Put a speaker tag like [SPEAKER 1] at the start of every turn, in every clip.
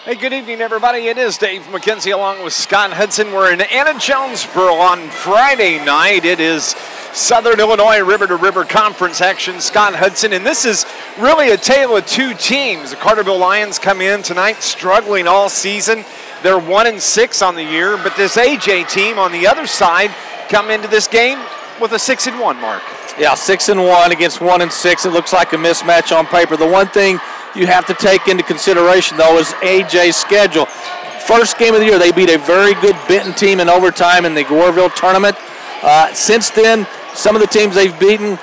[SPEAKER 1] Hey, good evening, everybody. It is Dave McKenzie along with Scott Hudson. We're in Anna-Jonesboro on Friday night. It is Southern Illinois River-to-River Conference action. Scott Hudson, and this is really a tale of two teams. The Carterville Lions come in tonight struggling all season. They're 1-6 on the year, but this AJ team on the other side come into this game with a 6-1 mark.
[SPEAKER 2] Yeah, 6-1 against 1-6. It looks like a mismatch on paper. The one thing you have to take into consideration, though, is AJ's schedule. First game of the year, they beat a very good Benton team in overtime in the Goreville tournament. Since then, some of the teams they've beaten,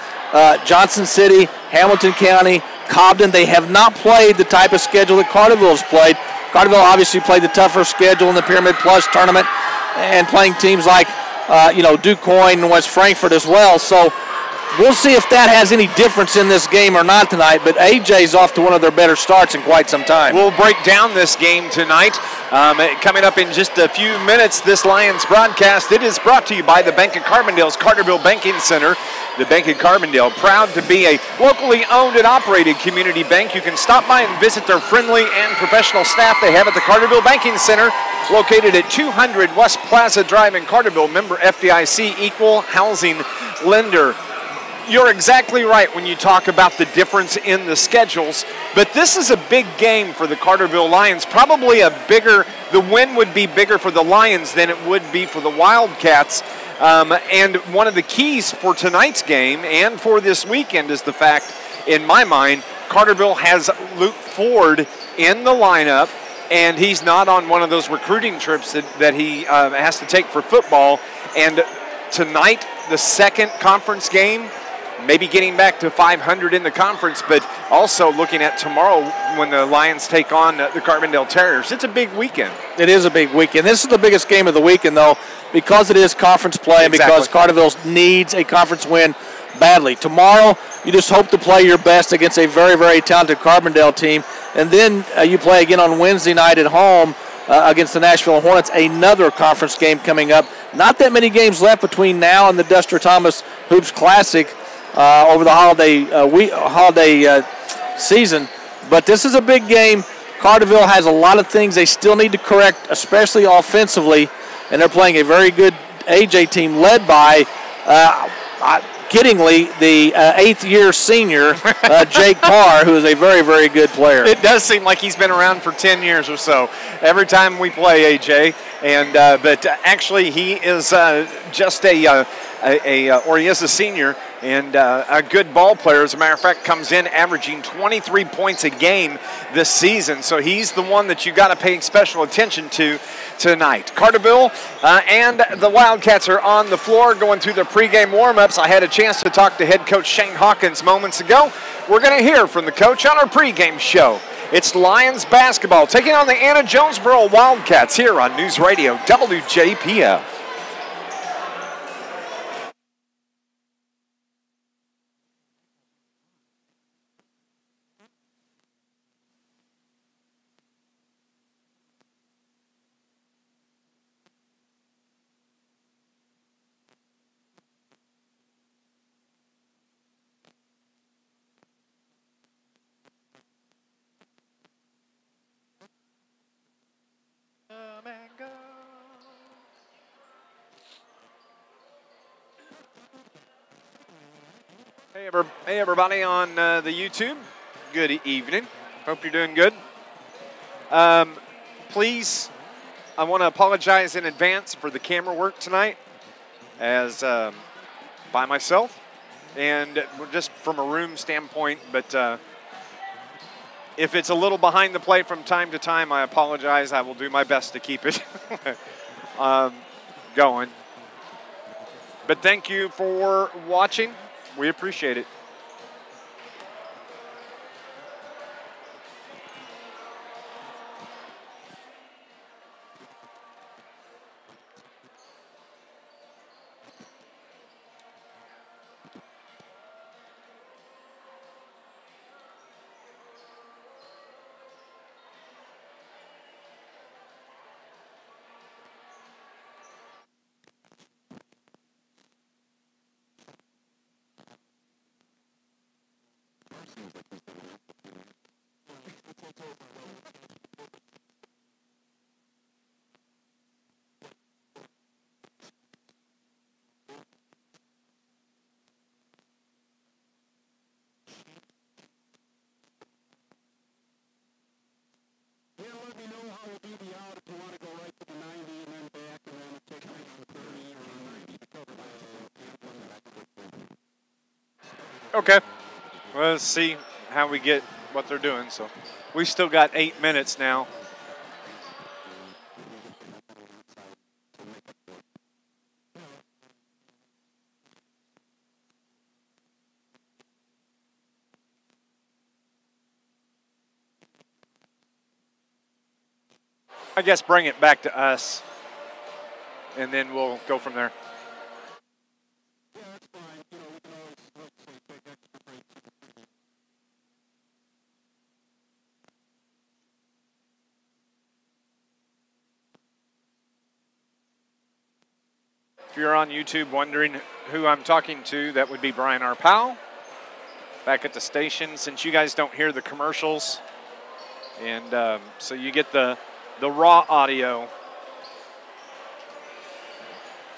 [SPEAKER 2] Johnson City, Hamilton County, Cobden, they have not played the type of schedule that Carterville has played. Carterville obviously played the tougher schedule in the Pyramid Plus tournament and playing teams like, DuQuoin and West Frankfort as well. So we'll see if that has any difference in this game or not tonight, but AJ's off to one of their better starts in quite some time.
[SPEAKER 1] We'll break down this game tonight. Coming up in just a few minutes, this Lions broadcast, it is brought to you by the Bank of Carbondale's Carterville Banking Center. The Bank of Carbondale, proud to be a locally owned and operated community bank. You can stop by and visit their friendly and professional staff they have at the Carterville Banking Center, located at 200 West Plaza Drive in Carterville. Member FDIC, equal housing lender. You're exactly right when you talk about the difference in the schedules, but this is a big game for the Carterville Lions. Probably the win would be bigger for the Lions than it would be for the Wildcats. And one of the keys for tonight's game and for this weekend is the fact, in my mind, Carterville has Luke Ford in the lineup, and he's not on one of those recruiting trips that he has to take for football. And tonight, the second conference game, maybe getting back to 500 in the conference, but also looking at tomorrow when the Lions take on the Carbondale Terriers. It's a big weekend.
[SPEAKER 2] It is a big weekend. This is the biggest game of the weekend, though, because it is conference play and because Carterville needs a conference win badly. Tomorrow, you just hope to play your best against a very, very talented Carbondale team, and then you play again on Wednesday night at home against the Nashville Hornets, another conference game coming up. Not that many games left between now and the Duster Thomas Hoops Classic over the holiday season. But this is a big game. Carterville has a lot of things they still need to correct, especially offensively, and they're playing a very good AJ team led by, kiddingly, the eighth-year senior, Jake Parr, who is a very, very good player.
[SPEAKER 1] It does seem like he's been around for 10 years or so every time we play AJ. And but actually, he is just he is a senior and a good ball player. As a matter of fact, comes in averaging 23 points a game this season. So he's the one that you got to pay special attention to tonight. Carterville and the Wildcats are on the floor going through their pregame warm-ups. I had a chance to talk to head coach Shane Hawkins moments ago. We're going to hear from the coach on our pregame show. It's Lions basketball taking on the Anna-Jonesboro Wildcats here on News Radio WJPF. Hey everybody on the YouTube. Good evening. Hope you're doing good. Please, I want to apologize in advance for the camera work tonight, as by myself, and just from a room standpoint. But if it's a little behind the play from time to time, I apologize. I will do my best to keep it going. But thank you for watching. We appreciate it. Okay. Well, let's see how we get what they're doing. So we still got 8 minutes now. I guess bring it back to us, and then we'll go from there. If you're on YouTube wondering who I'm talking to, that would be Brian Arpao back at the station, since you guys don't hear the commercials. And so you get the raw audio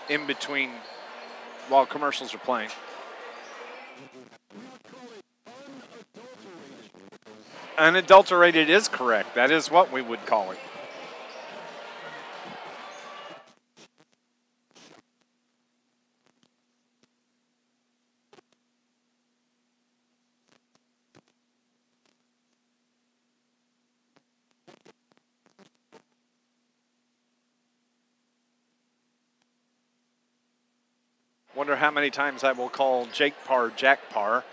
[SPEAKER 1] in between while commercials are playing. Unadulterated is correct. That is what we would call it. Wonder how many times I will call Jake Parr Jack Parr.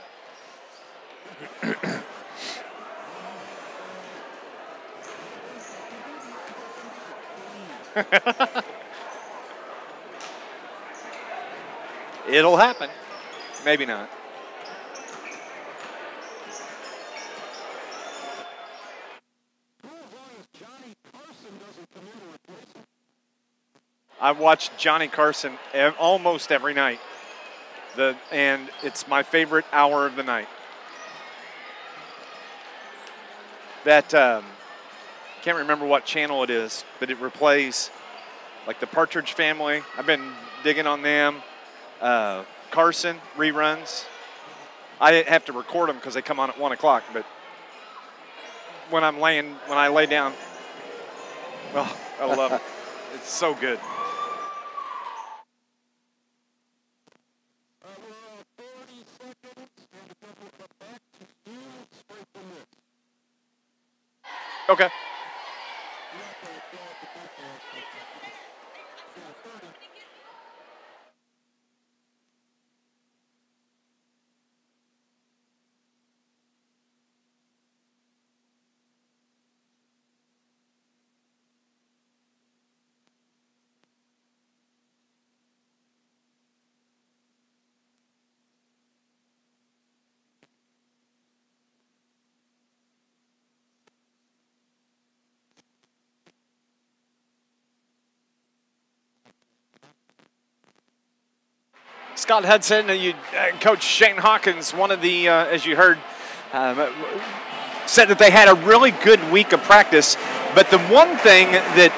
[SPEAKER 1] It'll happen. Maybe not. I watch Johnny Carson almost every night, and it's my favorite hour of the night. That can't remember what channel it is, but it replays like the Partridge Family. I've been digging on them. Carson reruns. I have to record them because they come on at 1 o'clock. But when I lay down, oh, I love it. It's so good. Okay. Scott Hudson, Coach Shane Hawkins, one of the, as you heard, said that they had a really good week of practice. But the one thing that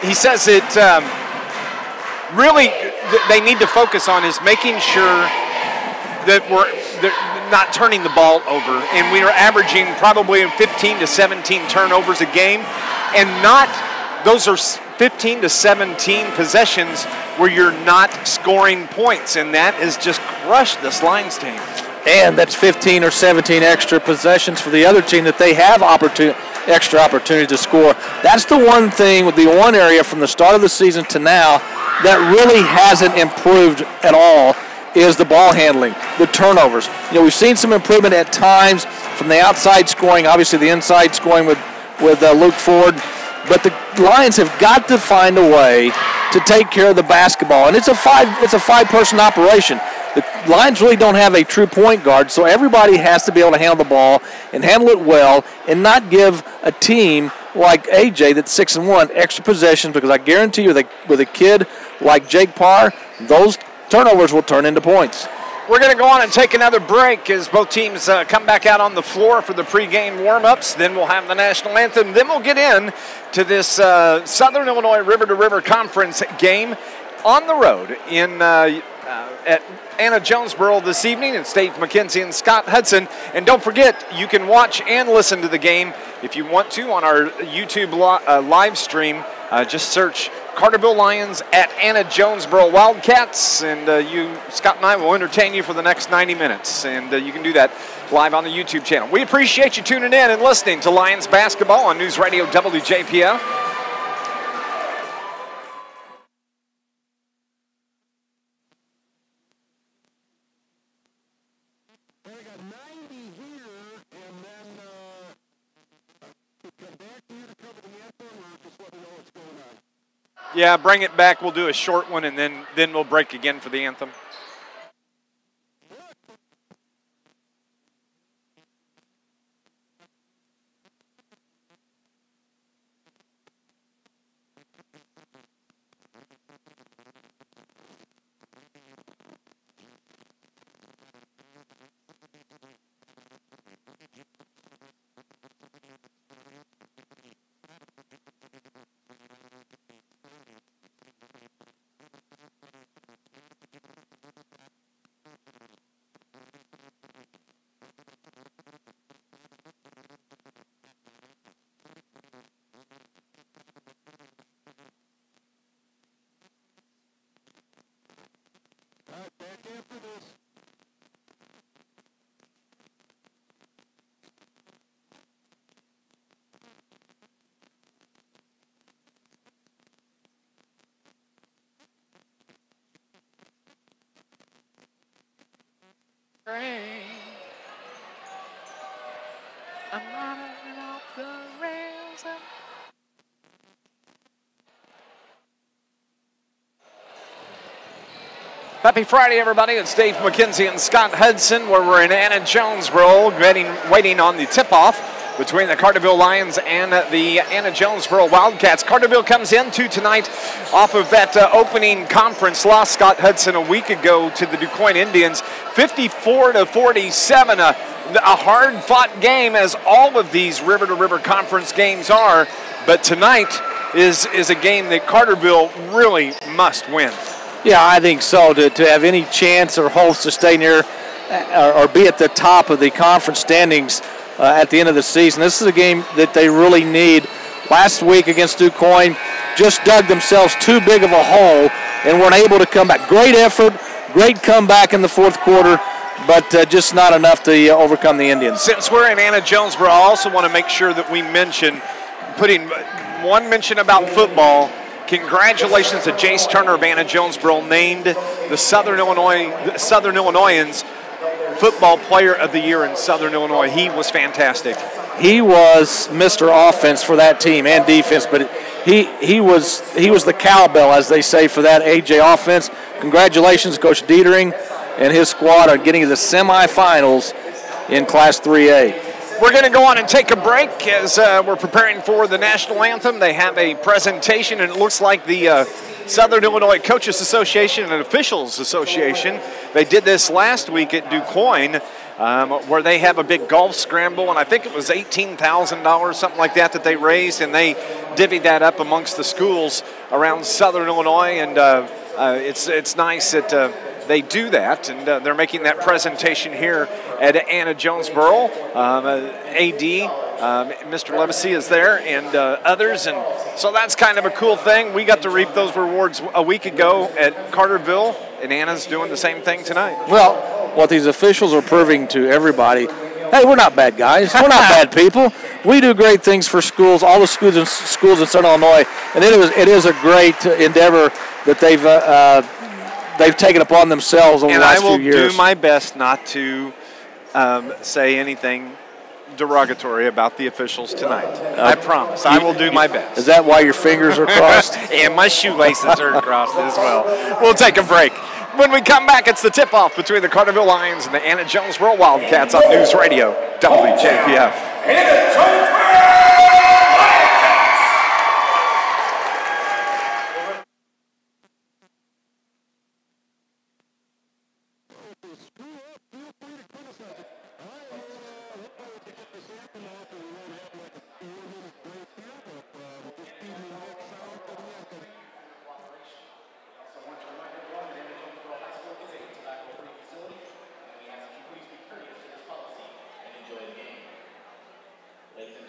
[SPEAKER 1] he says that really they need to focus on is making sure that they're not turning the ball over. And we are averaging probably 15 to 17 turnovers a game. And those are 15 to 17 possessions where you're not scoring points, and that has just crushed this Lions team.
[SPEAKER 2] And that's 15 or 17 extra possessions for the other team that they have extra opportunity to score. That's the one thing, with the one area from the start of the season to now that really hasn't improved at all is the ball handling, the turnovers. We've seen some improvement at times from the outside scoring, obviously the inside scoring with Luke Ford. But the Lions have got to find a way to take care of the basketball, and it's a five-person operation. The Lions really don't have a true point guard, so everybody has to be able to handle the ball and handle it well, and not give a team like AJ that's 6-1 extra possessions, because I guarantee you that with a kid like Jake Parr, those turnovers will turn into points.
[SPEAKER 1] We're going to go on and take another break as both teams come back out on the floor for the pregame warm-ups. Then we'll have the national anthem. Then we'll get in to this Southern Illinois River-to-River Conference game on the road at Anna-Jonesboro this evening. It's Dave McKenzie and Scott Hudson. And don't forget, you can watch and listen to the game if you want to on our YouTube live stream. Just search Carterville Lions at Anna-Jonesboro Wildcats. And Scott and I will entertain you for the next 90 minutes. And you can do that live on the YouTube channel. We appreciate you tuning in and listening to Lions basketball on News Radio WJPF. Yeah, bring it back. We'll do a short one, and then we'll break again for the anthem. I'm running off the rails. Happy Friday, everybody. It's Dave McKenzie and Scott Hudson, where we're in Anna-Jonesboro, waiting on the tip-off between the Carterville Lions and the Anna-Jonesboro Wildcats. Carterville comes into tonight off of that opening conference loss, Scott Hudson, a week ago to the DuQuoin Indians, 54-47. A hard-fought game, as all of these river-to-river conference games are, but tonight is a game that Carterville really must win.
[SPEAKER 2] Yeah, I think so. To have any chance or hopes to stay near or be at the top of the conference standings at the end of the season, this is a game that they really need. Last week against DuQuoin, just dug themselves too big of a hole and weren't able to come back. Great effort, great comeback in the fourth quarter, but just not enough to overcome the Indians.
[SPEAKER 1] Since we're in Anna-Jonesboro, I also want to make sure that we mention, putting one mention about football. Congratulations to Jace Turner of Anna-Jonesboro, named the Southern Illinoisans Football Player of the Year in Southern Illinois. He was fantastic.
[SPEAKER 2] He was Mr. Offense for that team and defense, but he was the cowbell, as they say, for that AJ offense. Congratulations, Coach Dietering and his squad on getting to the semifinals in Class 3A.
[SPEAKER 1] We're going to go on and take a break as we're preparing for the national anthem. They have a presentation, and it looks like the Southern Illinois Coaches Association and Officials Association, they did this last week at DuQuoin, where they have a big golf scramble, and I think it was $18,000, something like that they raised, and they divvied that up amongst the schools around Southern Illinois, and it's nice that they do that, and they're making that presentation here at Anna-Jonesboro. AD, Mr. Levacy is there, and others, and so that's kind of a cool thing. We got to reap those rewards a week ago at Carterville, and Anna's doing the same thing tonight.
[SPEAKER 2] Well, what these officials are proving to everybody, hey, we're not bad guys. We're not bad people. We do great things for schools, all the schools in Southern Illinois, and it is a great endeavor that they've taken upon themselves over the last few years.
[SPEAKER 1] And I will do my best not to say anything derogatory about the officials tonight. I promise. I will do my best.
[SPEAKER 2] Is that why your fingers are crossed?
[SPEAKER 1] And my shoelaces are crossed as well. We'll take a break. When we come back, it's the tip-off between the Carterville Lions and the Anna-Jonesboro Wildcats on News Radio WJPF. Anna-Jonesboro!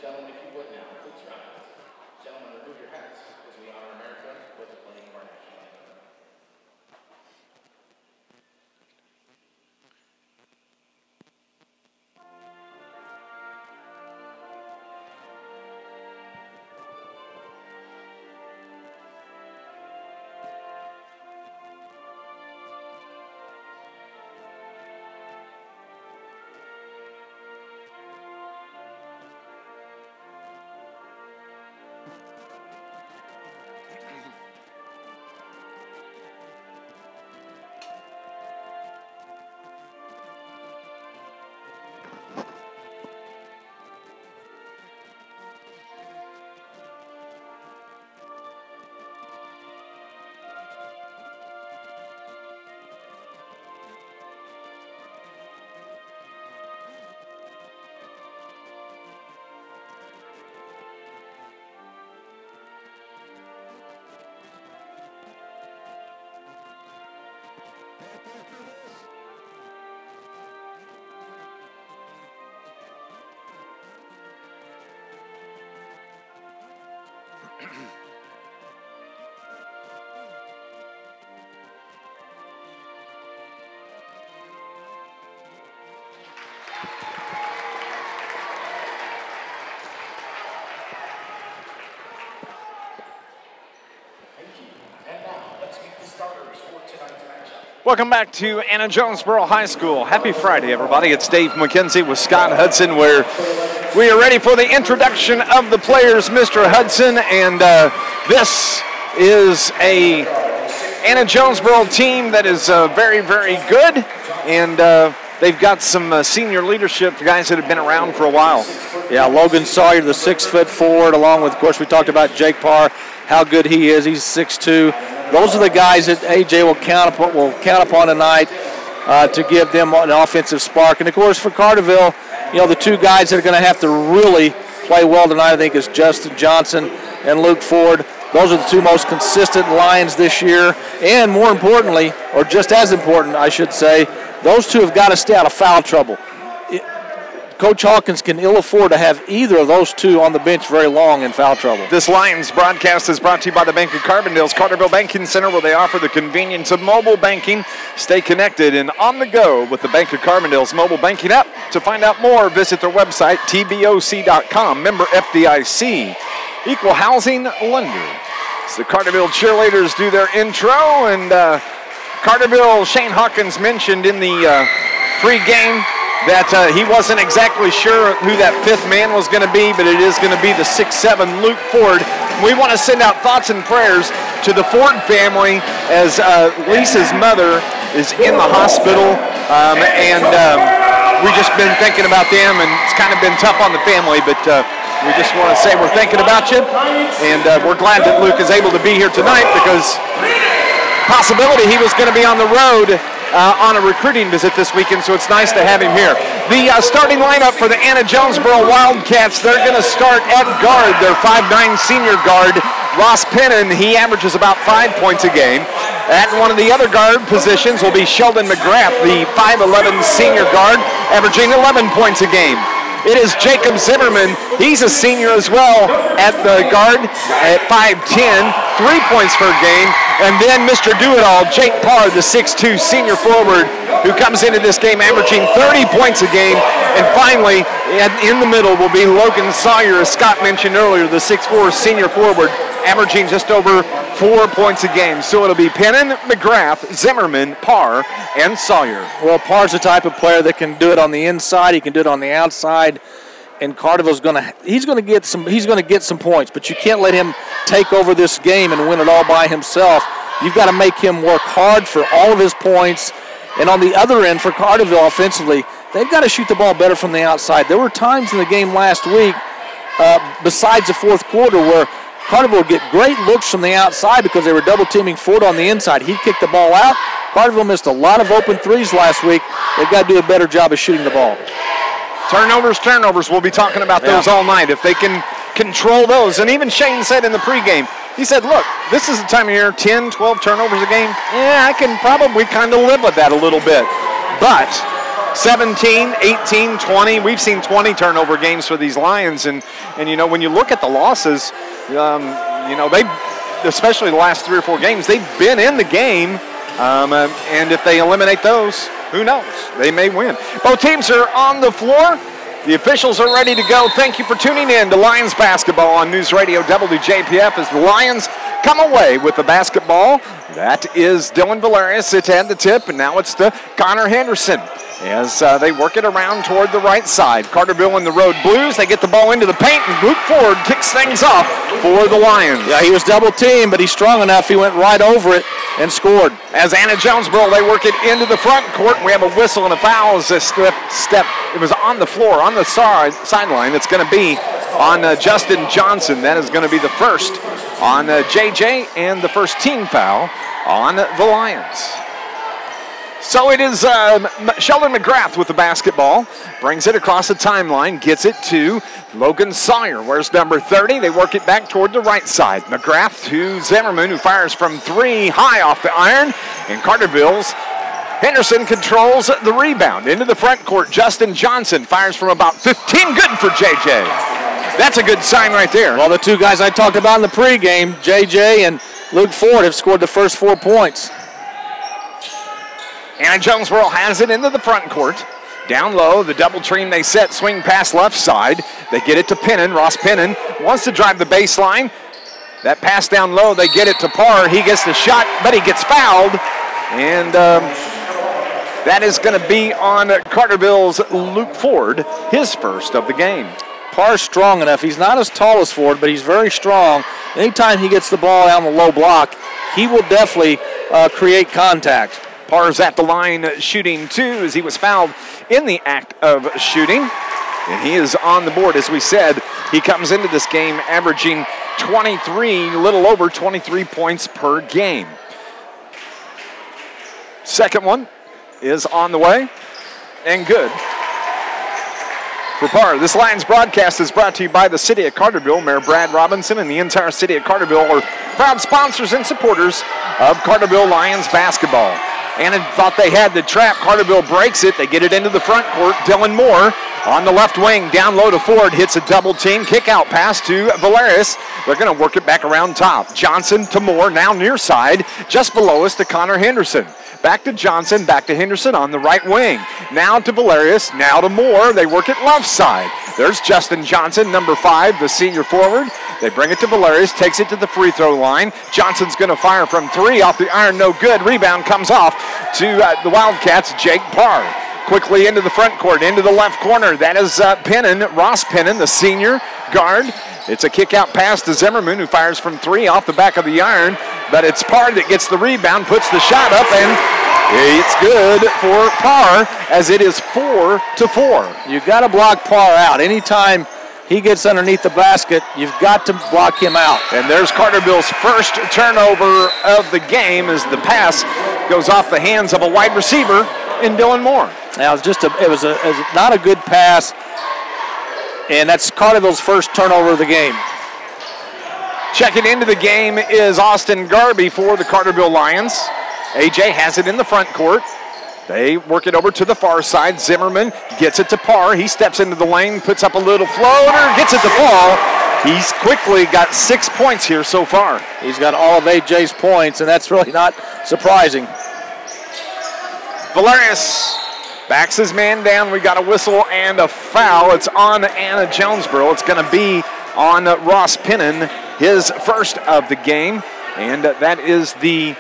[SPEAKER 3] Gentlemen,
[SPEAKER 1] Welcome back to Anna-Jonesboro High School. Happy Friday, everybody. It's Dave McKenzie with Scott Hudson, where we are ready for the introduction of the players, Mr. Hudson. And this is a Anna-Jonesboro team that is very, very good. And they've got some senior leadership, guys that have been around for a while.
[SPEAKER 2] Yeah, Logan Sawyer, the 6-foot forward, along with, of course, we talked about Jake Parr, how good he is. He's 6'2". Those are the guys that AJ will count upon tonight to give them an offensive spark. And, of course, for Carterville, you know, the two guys that are going to have to really play well tonight, I think, is Justin Johnson and Luke Ford. Those are the two most consistent Lions this year. And more importantly, or just as important, I should say, those two have got to stay out of foul trouble. Coach Hawkins can ill afford to have either of those two on the bench very long in foul trouble.
[SPEAKER 1] This Lions broadcast is brought to you by the Bank of Carbondale's Carterville Banking Center, where they offer the convenience of mobile banking. Stay connected and on the go with the Bank of Carbondale's mobile banking app. To find out more, visit their website, tboc.com. Member FDIC, equal housing lender. So the Carterville cheerleaders do their intro, and Carterville, Shane Hawkins mentioned in the pregame that he wasn't exactly sure who that fifth man was going to be, but it is going to be the 6'7" Luke Ford. We want to send out thoughts and prayers to the Ford family as Lisa's mother is in the hospital, and we've just been thinking about them, and it's kind of been tough on the family, but we just want to say we're thinking about you, and we're glad that Luke is able to be here tonight, because possibility he was going to be on the road on a recruiting visit this weekend, so it's nice to have him here. The starting lineup for the Anna-Jonesboro Wildcats, they're going to start at guard. Their 5'9" senior guard, Ross Pennon, he averages about 5 points a game. At one of the other guard positions will be Sheldon McGrath, the 5'11" senior guard, averaging 11 points a game. It is Jacob Zimmerman. He's a senior as well at the guard at 5'10", 3 points per game. And then Mr. Do-It-All, Jake Parr, the 6'2" senior forward, who comes into this game averaging 30 points a game. And finally, in the middle will be Logan Sawyer, as Scott mentioned earlier, the 6'4" senior forward, averaging just over 4 points a game. So it'll be Pennon, McGrath, Zimmerman, Parr, and Sawyer.
[SPEAKER 2] Well, Parr's the type of player that can do it on the inside. He can do it on the outside. And Carterville's going to get some points, but you can't let him take over this game and win it all by himself. You've got to make him work hard for all of his points. And on the other end, for Carterville offensively, they've got to shoot the ball better from the outside. There were times in the game last week, besides the fourth quarter, where Carterville would get great looks from the outside because they were double-teaming Ford on the inside. He'd kick the ball out. Carterville missed a lot of open threes last week. They've got to do a better job of shooting the ball.
[SPEAKER 1] Turnovers. We'll be talking about those all night. If they can control those. And even Shane said in the pregame, he said, look, this is the time of year, 10, 12 turnovers a game. Yeah, I can probably kind of live with that a little bit. But 17, 18, 20, we've seen 20 turnover games for these Lions. And you know, when you look at the losses, you know, they, especially the last 3 or 4 games, they've been in the game. And if they eliminate those, who knows? They may win. Both teams are on the floor. The officials are ready to go. Thank you for tuning in to Lions basketball on NewsRadio WJPF as the Lions come away with the basketball. That is Dylan Valerius. It's at the tip, and now it's to Connor Henderson as they work it around toward the right side. Carterville in the road blues. They get the ball into the paint, and Luke Ford kicks things off for the Lions.
[SPEAKER 2] Yeah, he was double-teamed, but he's strong enough. He went right over it and scored.
[SPEAKER 1] As Anna-Jonesboro, they work it into the front court. We have a whistle and a foul as a step. It was on the floor, on the sideline. It's going to be on Justin Johnson. That is going to be the first on JJ and the first team foul on the Lions. So it is Sheldon McGrath with the basketball. Brings it across the timeline, gets it to Logan Sawyer. Where's number 30? They work it back toward the right side. McGrath to Zimmerman, who fires from 3 high off the iron. And Carterville's Henderson controls the rebound. Into the front court, Justin Johnson fires from about 15. Good for JJ. That's a good sign right there.
[SPEAKER 2] Well, the two guys I talked about in the pregame, JJ and Luke Ford, have scored the first 4 points.
[SPEAKER 1] Anna-Jonesboro has it into the front court. Down low, the double team they set, swing pass left side. They get it to Pennon. Ross Pennon wants to drive the baseline. That pass down low, they get it to Parr. He gets the shot, but he gets fouled. And that is going to be on Carterville's Luke Ford, his first of the game.
[SPEAKER 2] Parr's strong enough. He's not as tall as Ford, but he's very strong. Anytime he gets the ball down the low block, he will definitely create contact.
[SPEAKER 1] Parr's at the line shooting 2 as he was fouled in the act of shooting. And he is on the board. As we said, he comes into this game averaging 23, a little over 23 points per game. Second one is on the way and good for Parr. This Lions broadcast is brought to you by the City of Carterville. Mayor Brad Robinson and the entire City of Carterville are proud sponsors and supporters of Carterville Lions basketball. Anna thought they had the trap. Carterville breaks it. They get it into the front court. Dylan Moore on the left wing. Down low to Ford. Hits a double team. Kick out pass to Valeris. They're going to work it back around top. Johnson to Moore. Now near side. Just below us to Connor Henderson. Back to Johnson. Back to Henderson on the right wing. Now to Valerius. Now to Moore. They work it left side. There's Justin Johnson, number 5, the senior forward. They bring it to Valerius. Takes it to the free throw line. Johnson's going to fire from 3 off the iron. No good. Rebound comes off to the Wildcats. Jake Parr. Quickly into the front court. Into the left corner. That is Pennon. Ross Pennon, the senior guard. It's a kick-out pass to Zimmerman, who fires from 3 off the back of the iron. But it's Parr that gets the rebound, puts the shot up, and it's good for Parr as it is 4-4.
[SPEAKER 2] You've got to block Parr out. Anytime he gets underneath the basket, you've got to block him out.
[SPEAKER 1] And there's Carterville's first turnover of the game as the pass goes off the hands of a wide receiver in Dylan Moore.
[SPEAKER 2] Now, it was not a good pass, and that's Carterville's first turnover of the game.
[SPEAKER 1] Checking into the game is Austin Garby for the Carterville Lions. AJ has it in the front court. They work it over to the far side. Zimmerman gets it to Parr. He steps into the lane, puts up a little floater, gets it to Paul. He's quickly got 6 points here so far.
[SPEAKER 2] He's got all of AJ's points, and that's really not surprising.
[SPEAKER 1] Valerius backs his man down. We got a whistle and a foul. It's on Anna-Jonesboro. It's going to be on Ross Pennon, his first of the game. And that is the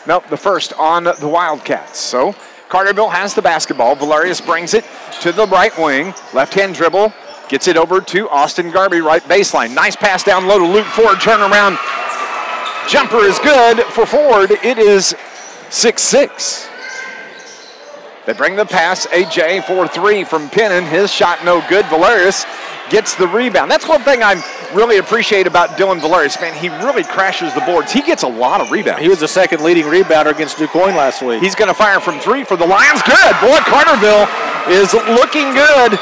[SPEAKER 1] the first on the Wildcats. So Carterville has the basketball. Valerius brings it to the right wing. Left-hand dribble. Gets it over to Austin Garby, right baseline. Nice pass down low to Luke Ford. Turnaround. Jumper is good for Ford. It is 6-6. They bring the pass. AJ for 3 from Pennon. His shot no good. Valerius gets the rebound. That's one thing I really appreciate about Dylan Valerius. Man, he really crashes the boards. He gets a lot of rebounds.
[SPEAKER 2] He was the second leading rebounder against DuQuoin last week.
[SPEAKER 1] He's going to fire from 3 for the Lions. Good. Boy, Carterville is looking good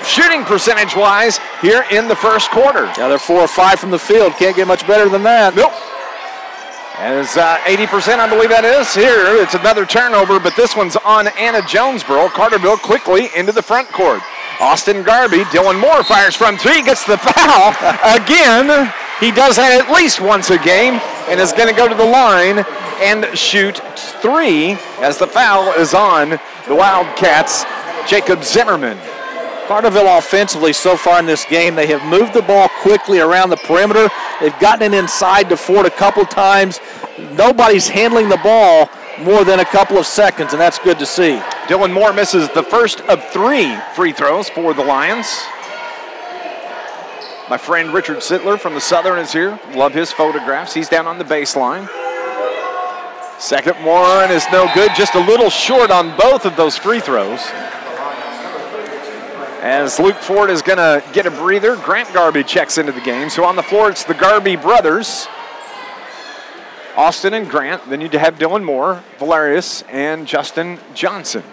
[SPEAKER 1] shooting percentage-wise here in the first quarter.
[SPEAKER 2] Yeah, they're 4 or 5 from the field. Can't get much better than that.
[SPEAKER 1] Nope. As 80%, I believe that is. Here, it's another turnover, but this one's on Anna-Jonesboro. Carterville quickly into the front court. Austin Garby, Dylan Moore fires from 3, gets the foul. Again, he does that at least once a game and is going to go to the line and shoot 3 as the foul is on the Wildcats, Jacob Zimmerman.
[SPEAKER 2] Carterville offensively so far in this game, they have moved the ball quickly around the perimeter. They've gotten it inside to Ford a couple times. Nobody's handling the ball more than a couple of seconds, and that's good to see.
[SPEAKER 1] Dylan Moore misses the first of 3 free throws for the Lions. My friend Richard Sittler from the Southern is here. Love his photographs. He's down on the baseline. Second one is no good, just a little short on both of those free throws. As Luke Ford is going to get a breather, Grant Garby checks into the game. So on the floor, it's the Garby brothers, Austin and Grant. Then you have Dylan Moore, Valerius, and Justin Johnson.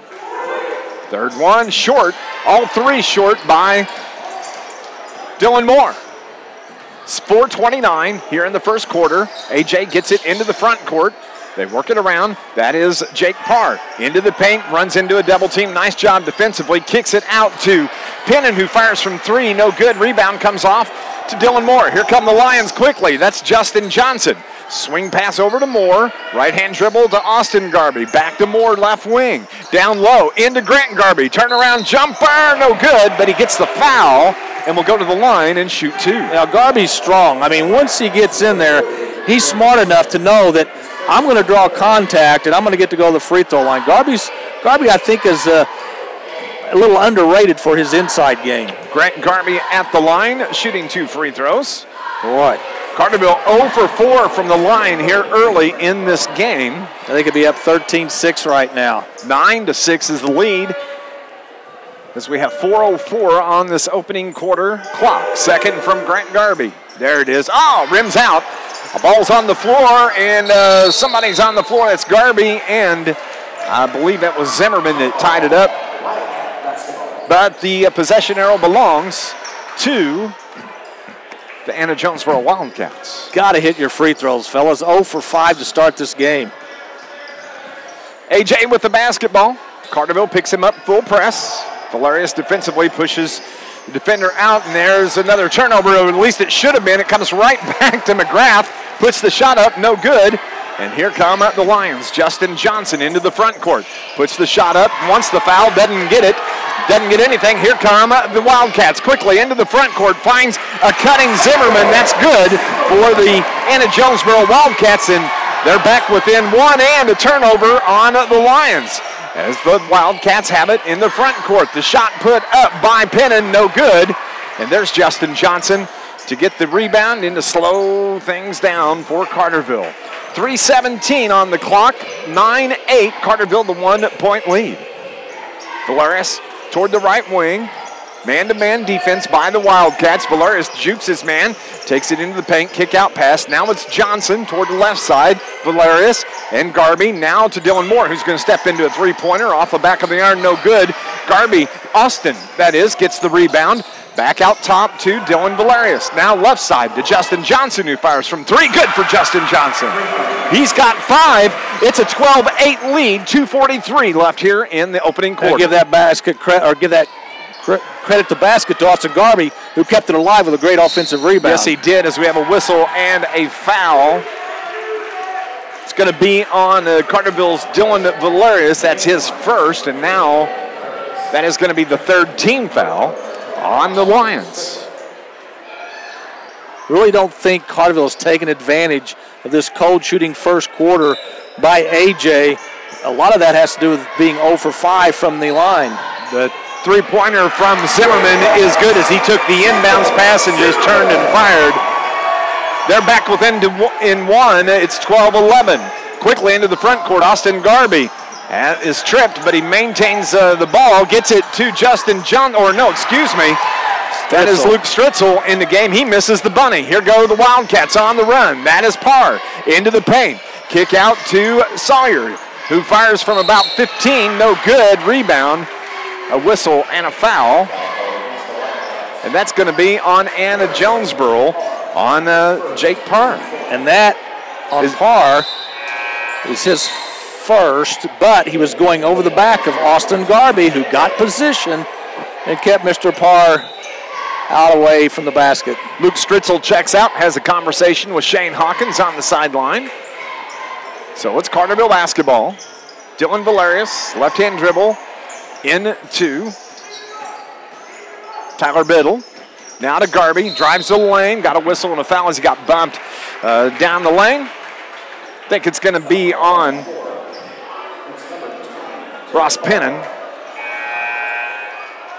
[SPEAKER 1] Third one, short. All 3 short by Dylan Moore. It's 4:29 here in the first quarter. AJ gets it into the front court. They work it around. That is Jake Parr. Into the paint, runs into a double team. Nice job defensively. Kicks it out to Pennon, who fires from three. No good. Rebound comes off to Dylan Moore. Here come the Lions quickly. That's Justin Johnson. Swing pass over to Moore. Right-hand dribble to Austin Garby. Back to Moore, left wing. Down low, into Grant Garby. Turnaround jumper, no good, but he gets the foul and will go to the line and shoot two.
[SPEAKER 2] Now, Garby's strong. I mean, once he gets in there, he's smart enough to know that I'm going to draw contact and I'm going to get to go to the free throw line. Garby, I think, is a little underrated for his inside game.
[SPEAKER 1] Grant Garby at the line, shooting 2 free throws.
[SPEAKER 2] Boy.
[SPEAKER 1] Carterville 0 for 4 from the line here early in this game.
[SPEAKER 2] They could be up 13-6 right now.
[SPEAKER 1] 9-6 is the lead, as we have 4:04 on this opening quarter clock. Second from Grant Garby. There it is. Oh, rims out. A ball's on the floor, and somebody's on the floor. That's Garby, and I believe that was Zimmerman that tied it up. But the possession arrow belongs to the Anna-Jonesboro Wildcats.
[SPEAKER 2] Got to hit your free throws, fellas. 0 for 5 to start this game.
[SPEAKER 1] AJ with the basketball. Carterville picks him up full press. Valerius defensively pushes the defender out, and there's another turnover, or at least it should have been. It comes right back to McGrath. Puts the shot up, no good. And here come the Lions. Justin Johnson into the front court. Puts the shot up, wants the foul, doesn't get it. Doesn't get anything. Here come the Wildcats quickly into the front court. Finds a cutting Zimmerman. That's good for the Anna-Jonesboro Wildcats, and they're back within one and a turnover on the Lions, as the Wildcats have it in the front court. The shot put up by Pennon, no good. And there's Justin Johnson to get the rebound and to slow things down for Carterville. 3:17 on the clock, 9-8, Carterville the 1-point lead. Valerius toward the right wing. Man-to-man defense by the Wildcats. Valerius jukes his man, takes it into the paint, kick-out pass. Now it's Johnson toward the left side. Valerius and Garby now to Dylan Moore, who's going to step into a three-pointer off the back of the iron, no good. Garby, Austin, that is, gets the rebound. Back out top to Dylan Valerius. Now left side to Justin Johnson, who fires from three. Good for Justin Johnson. He's got 5. It's a 12-8 lead. 2:43 left here in the opening quarter.
[SPEAKER 2] Give that basket credit, or give that credit to basket to Austin Garby, who kept it alive with a great offensive rebound.
[SPEAKER 1] Yes, he did, as we have a whistle and a foul. It's going to be on Carterville's Dylan Valerius. That's his first, and now that is going to be the third team foul on the Lions.
[SPEAKER 2] Really don't think Carterville has taken advantage of this cold shooting first quarter by AJ. A lot of that has to do with being 0 for 5 from the line.
[SPEAKER 1] The three-pointer from Zimmerman is good, as he took the inbounds pass and just turned and fired. They're back within in one. It's 12-11. Quickly into the front court, Austin Garby is tripped, but he maintains the ball, gets it to Justin That is Luke Stritzel in the game. He misses the bunny. Here go the Wildcats on the run. That is Parr into the paint. Kick out to Sawyer, who fires from about 15. No good. Rebound, a whistle, and a foul. And that's going to be on Anna-Jonesboro on Jake Parr.
[SPEAKER 2] And that on Parr is his first, but he was going over the back of Austin Garby, who got position and kept Mr. Parr out away from the basket.
[SPEAKER 1] Luke Stritzel checks out, has a conversation with Shane Hawkins on the sideline. So it's Carterville basketball. Dylan Valerius, left-hand dribble, into Tyler Biddle. Now to Garby, drives the lane, got a whistle and a foul as he got bumped down the lane. I think it's going to be on Ross Pennon.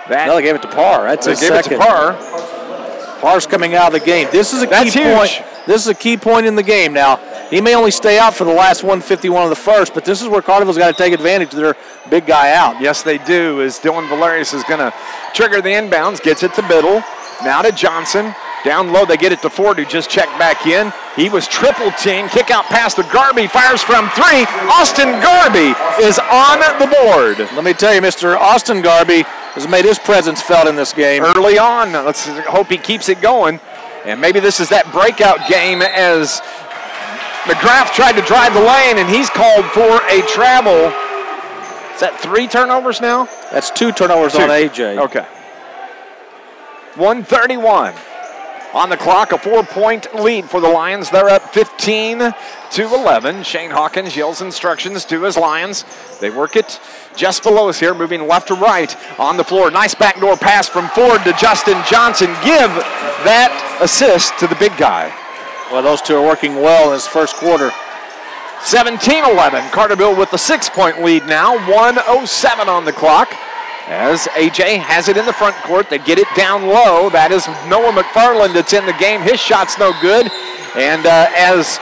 [SPEAKER 2] They gave it to Parr. That's his second.
[SPEAKER 1] It to Parr.
[SPEAKER 2] Parr's coming out of the game. This is a key point. This is a key point in the game. Now, he may only stay out for the last 151 of the first, but this is where Carterville's got to take advantage of their big guy out.
[SPEAKER 1] Yes, they do, as Dylan Valerius is going to trigger the inbounds, gets it to Biddle. Now to Johnson. Down low, they get it to Ford, who just checked back in. He was triple teamed. Kick out pass to Garby. Fires from 3. Austin Garby is on the board.
[SPEAKER 2] Let me tell you, Mr. Austin Garby has made his presence felt in this game.
[SPEAKER 1] Early on. Let's hope he keeps it going. And maybe this is that breakout game, as McGrath tried to drive the lane, and he's called for a travel. Is that 3 turnovers now?
[SPEAKER 2] That's 2 turnovers on AJ.
[SPEAKER 1] Okay. 1:31 on the clock, a 4-point lead for the Lions. They're up 15-11. Shane Hawkins yells instructions to his Lions. They work it just below us here, moving left to right on the floor. Nice backdoor pass from Ford to Justin Johnson. Give that assist to the big guy.
[SPEAKER 2] Well, those two are working well in this first quarter.
[SPEAKER 1] 17-11. Carterville with the 6-point lead now. 1:07 on the clock. As AJ has it in the front court, they get it down low. That is Noah McFarland that's in the game. His shot's no good. And as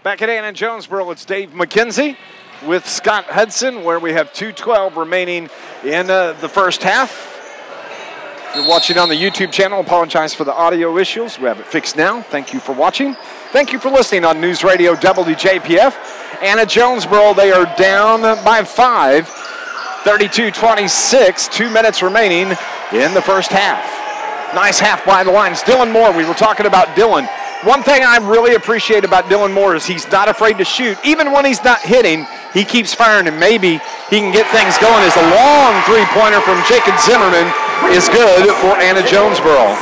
[SPEAKER 1] Back at Anna-Jonesboro, it's Dave McKenzie with Scott Hudson, where we have 2:12 remaining in the first half. If you're watching on the YouTube channel, apologize for the audio issues. We have it fixed now. Thank you for watching. Thank you for listening on News Radio WJPF. Anna-Jonesboro, they are down by 5, 32-26, 2 minutes remaining in the first half. Nice half by the Lions. Dylan Moore, we were talking about Dylan. One thing I really appreciate about Dylan Moore is he's not afraid to shoot. Even when he's not hitting, he keeps firing, and maybe he can get things going as a long three-pointer from Jacob Zimmerman is good for Anna-Jonesboro.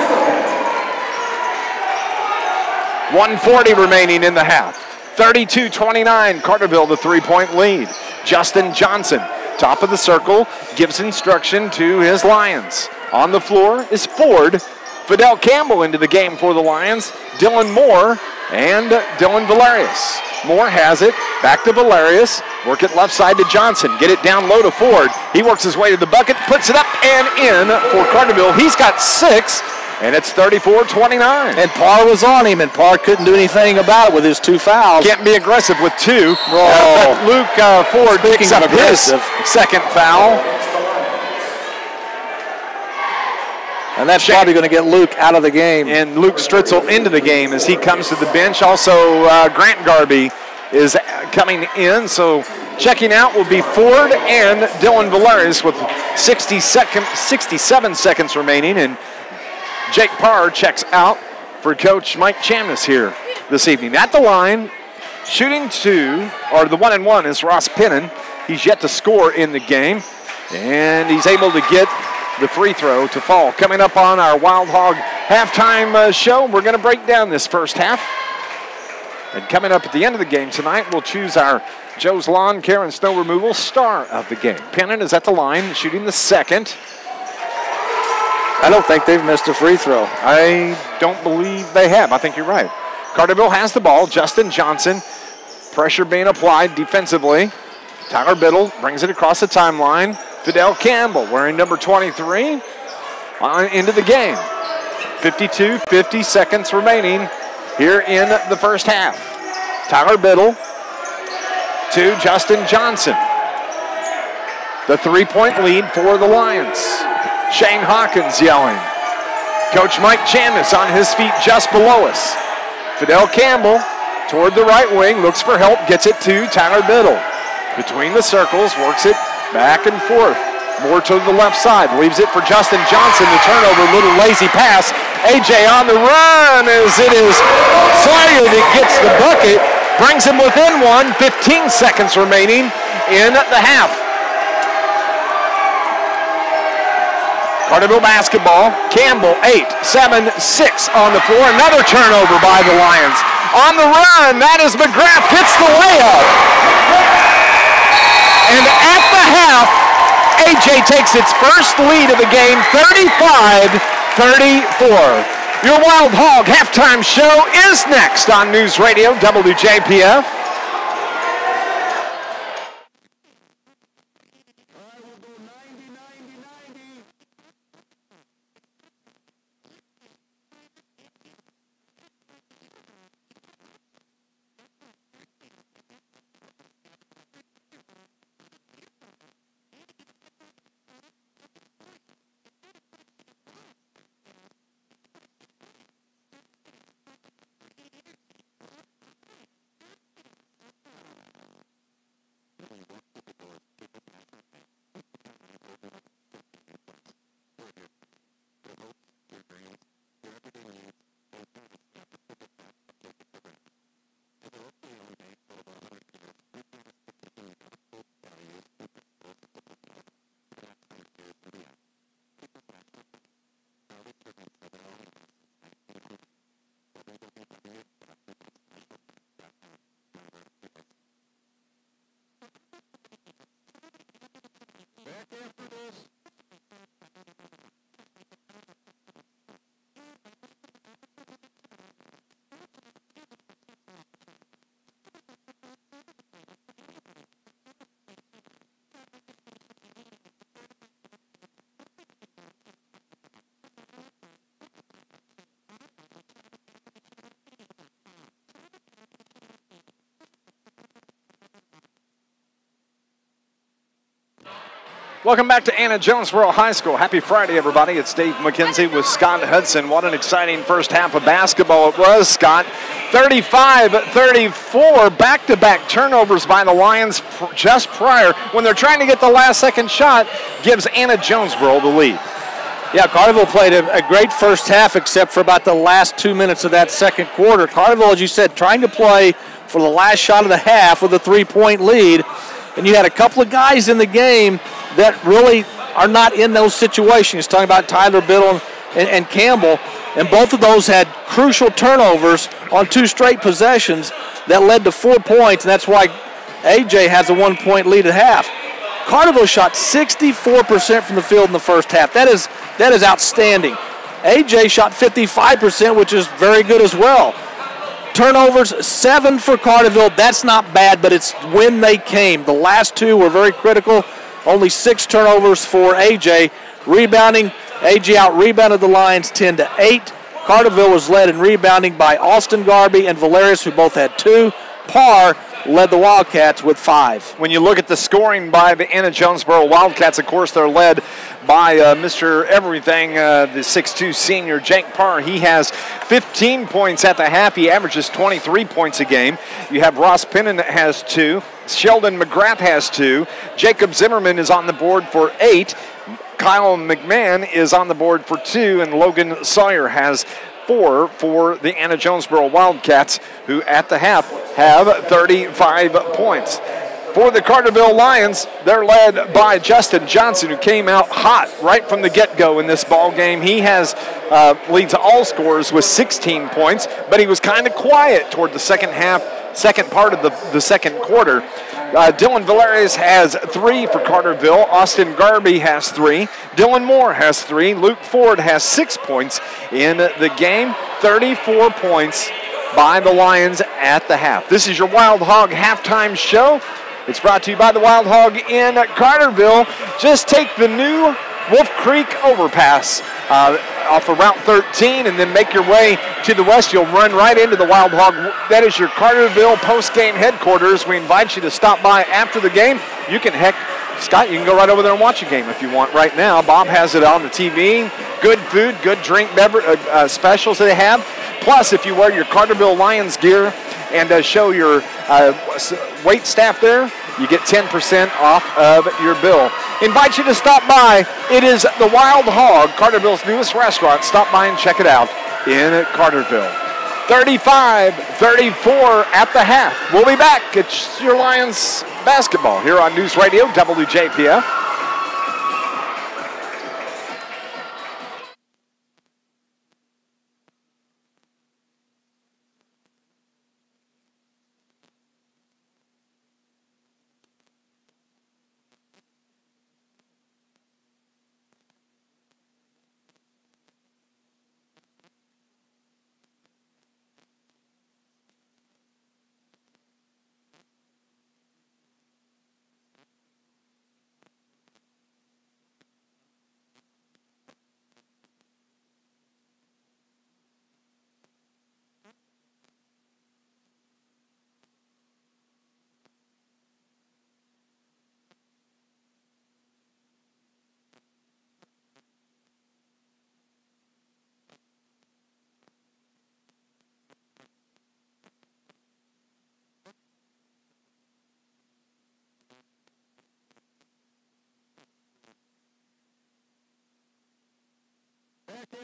[SPEAKER 1] 1:40 remaining in the half. 32-29, Carterville the three-point lead. Justin Johnson, top of the circle, gives instruction to his Lions. On the floor is Ford. Fidel Campbell into the game for the Lions. Dylan Moore and Dylan Valerius. Moore has it. Back to Valerius. Work it left side to Johnson. Get it down low to Ford. He works his way to the bucket, puts it up and in for Carterville. He's got 6, and it's 34-29.
[SPEAKER 2] And Parr was on him, and Parr couldn't do anything about it with his 2 fouls.
[SPEAKER 1] Can't be aggressive with 2.
[SPEAKER 2] Oh.
[SPEAKER 1] But Luke Ford picks up his second foul.
[SPEAKER 2] And that's probably going to get Luke out of the game.
[SPEAKER 1] And Luke Stritzel into the game as he comes to the bench. Also, Grant Garby is coming in. So checking out will be Ford and Dylan Valerius with 67 seconds remaining. And Jake Parr checks out for Coach Mike Chamness here this evening. At the line, shooting 2, or the 1-and-1 is Ross Pennon. He's yet to score in the game. And he's able to get the free throw to fall. Coming up on our Wild Hog halftime show, we're going to break down this first half. And coming up at the end of the game tonight, we'll choose our Joe's Lawn Care and Snow Removal star of the game. Pennon is at the line, shooting the second.
[SPEAKER 2] I don't think they've missed a free throw.
[SPEAKER 1] I don't believe they have. I think you're right. Carterville has the ball. Justin Johnson, pressure being applied defensively. Tyler Biddle brings it across the timeline. Fidel Campbell, wearing number 23, into the game. 50 seconds remaining here in the first half. Tyler Biddle to Justin Johnson. The three-point lead for the Lions. Shane Hawkins yelling. Coach Mike Chamness on his feet just below us. Fidel Campbell toward the right wing, looks for help, gets it to Tyler Biddle. Between the circles, works it back and forth. More to the left side. Leaves it for Justin Johnson. The turnover, little lazy pass. AJ on the run as it is Sawyer that gets the bucket. Brings him within 1. 15 seconds remaining in the half. Carterville basketball. Campbell, 8, 7, 6 on the floor. Another turnover by the Lions. On the run, that is McGrath. Gets the layup. And at the half, AJ takes its first lead of the game, 35-34. Your Wild Hog halftime show is next on News Radio WJPF. Welcome back to Anna-Jonesboro High School. Happy Friday, everybody. It's Dave McKenzie with Scott Hudson. What an exciting first half of basketball it was, Scott. 35-34, back-to-back turnovers by the Lions just prior. When they're trying to get the last-second shot, gives Anna-Jonesboro the lead.
[SPEAKER 2] Yeah, Carterville played a great first half except for about the last 2 minutes of that second quarter. Carterville, as you said, trying to play for the last shot of the half with a 3-point lead. And you had a couple of guys in the game that really are not in those situations. Talking about Tyler Biddle and Campbell, and both of those had crucial turnovers on 2 straight possessions that led to 4 points, and that's why AJ has a 1-point lead at half. Carterville shot 64% from the field in the first half. That is outstanding. AJ shot 55%, which is very good as well. Turnovers, 7 for Carterville. That's not bad, but it's when they came. The last 2 were very critical. Only 6 turnovers for AJ. Rebounding, AJ out-rebounded the Lions 10-8. Carterville was led in rebounding by Austin Garby and Valerius, who both had 2. Parr led the Wildcats with 5.
[SPEAKER 1] When you look at the scoring by the Anna-Jonesboro Wildcats, of course, they're led by Mr. Everything, the 6'2 senior, Jake Parr. He has 15 points at the half. He averages 23 points a game. You have Ross Pennon that has 2. Sheldon McGrath has 2. Jacob Zimmerman is on the board for 8. Kyle McMahon is on the board for 2. And Logan Sawyer has 4 for the Anna-Jonesboro Wildcats, who at the half have 35 points. For the Carterville Lions, they're led by Justin Johnson, who came out hot right from the get-go in this ball game. He has leads all scorers with 16 points, but he was kind of quiet toward the second part of the second quarter. Dylan Valerius has 3 for Carterville. Austin Garby has 3. Dylan Moore has 3. Luke Ford has 6 points in the game. 34 points by the Lions at the half. This is your Wild Hog halftime show. It's brought to you by the Wild Hog in Carterville. Just take the new Wolf Creek overpass off of Route 13 and then make your way to the west. You'll run right into the Wild Hog. That is your Carterville post-game headquarters. We invite you to stop by after the game. You can, Scott, you can go right over there and watch a game if you want right now. Bob has it on the TV. Good food, good drink, specials that they have. Plus, if you wear your Carterville Lions gear and show your wait staff there, you get 10% off of your bill. Invite you to stop by. It is the Wild Hog, Carterville's newest restaurant. Stop by and check it out in Carterville. 35-34 at the half. We'll be back. It's your Lions basketball here on News Radio WJPF.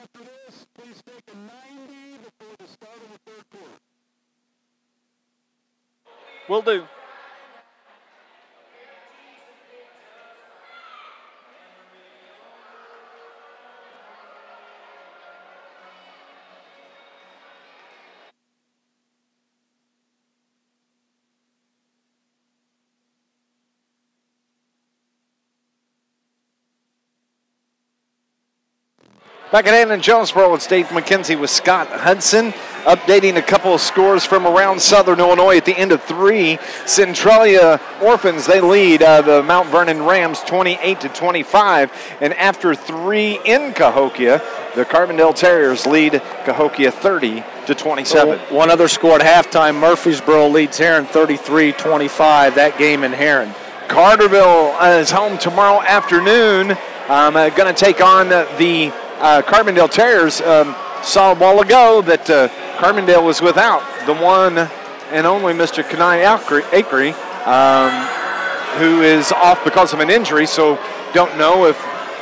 [SPEAKER 3] After this, please take a 90 before the start of the third quarter.
[SPEAKER 1] Will do. Back at Anna-Jonesboro, it's Dave McKenzie with Scott Hudson, updating a couple of scores from around Southern Illinois at the end of 3. Centralia Orphans, they lead the Mount Vernon Rams 28-25. And after 3 in Cahokia, the Carbondale Terriers lead Cahokia 30-27.
[SPEAKER 2] So one other score at halftime, Murfreesboro leads Heron 33-25, that game in Heron.
[SPEAKER 1] Carterville is home tomorrow afternoon. Going to take on the Carbondale Terriers. Saw a while ago that Carbondale was without the one and only Mr. Kenai Akery, who is off because of an injury, so don't know if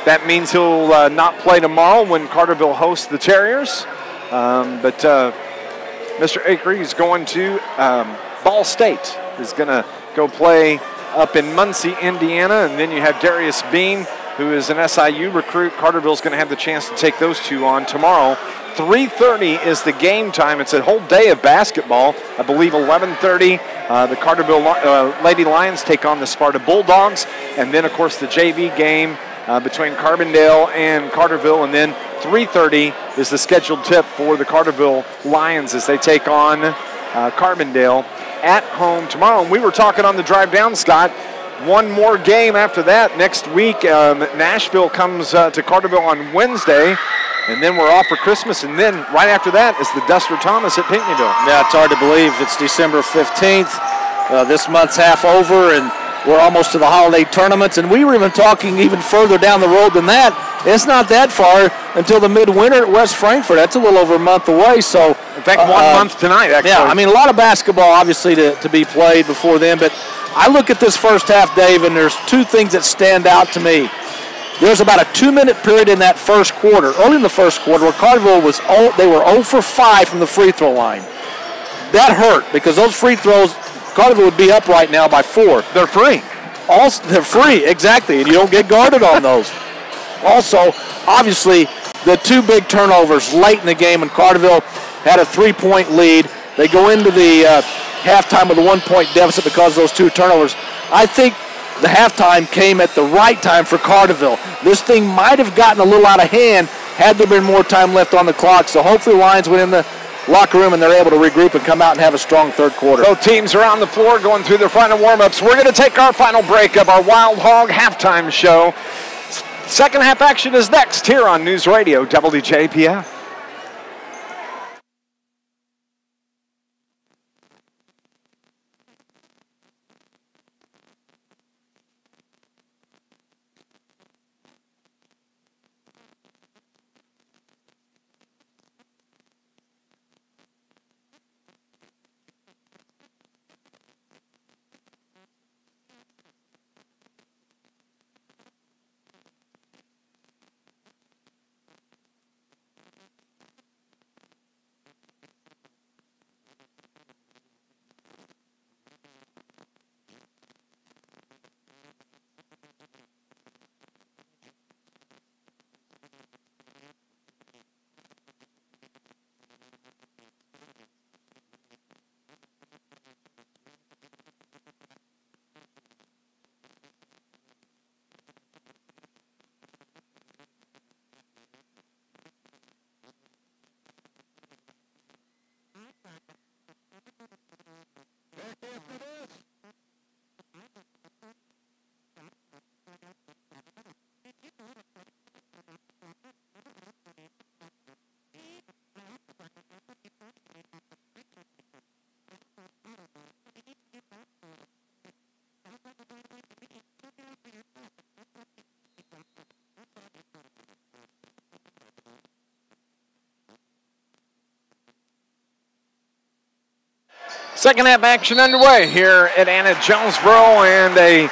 [SPEAKER 1] that means he'll not play tomorrow when Carterville hosts the Terriers. But Mr. Akery is going to Ball State, is going to go play up in Muncie, Indiana, and then you have Darius Bean, who is an SIU recruit. Carterville's going to have the chance to take those two on tomorrow. 3:30 is the game time. It's a whole day of basketball. I believe 11:30, the Carterville Lady Lions take on the Sparta Bulldogs, and then, of course, the JV game between Carbondale and Carterville, and then 3:30 is the scheduled tip for the Carterville Lions as they take on Carbondale at home tomorrow. And we were talking on the drive down, Scott, one more game after that next week. Nashville comes to Carterville on Wednesday, and then we're off for Christmas, and then right after that is the Duster Thomas at Pinckneyville.
[SPEAKER 2] Yeah, it's hard to believe. It's December 15th. This month's half over, and we're almost to the holiday tournaments, and we were even talking even further down the road than that. It's not that far until the midwinter at West Frankfort. That's a little over a month away. So,
[SPEAKER 1] in fact, 1 month tonight, actually.
[SPEAKER 2] Yeah, I mean, a lot of basketball, obviously, to be played before then, but I look at this first half, Dave, and there's two things that stand out to me. There's about a 2-minute period in that first quarter, early in the first quarter, where Carterville they were 0 for 5 from the free throw line. That hurt because those free throws, Carterville would be up right now by 4.
[SPEAKER 1] They're free.
[SPEAKER 2] Also, they're free, exactly, and you don't get guarded on those. Also, obviously, the two big turnovers late in the game, and Carterville had a 3-point lead. They go into the halftime with a 1-point deficit because of those two turnovers. I think the halftime came at the right time for Carterville. This thing might have gotten a little out of hand had there been more time left on the clock, so hopefully the Lions went in the locker room and they're able to regroup and come out and have a strong third quarter.
[SPEAKER 1] Both teams are on the floor going through their final warm-ups. We're going to take our final break of our Wild Hog halftime show. Second half action is next here on News Radio WJPF. Second half action underway here at Anna-Jonesboro, and a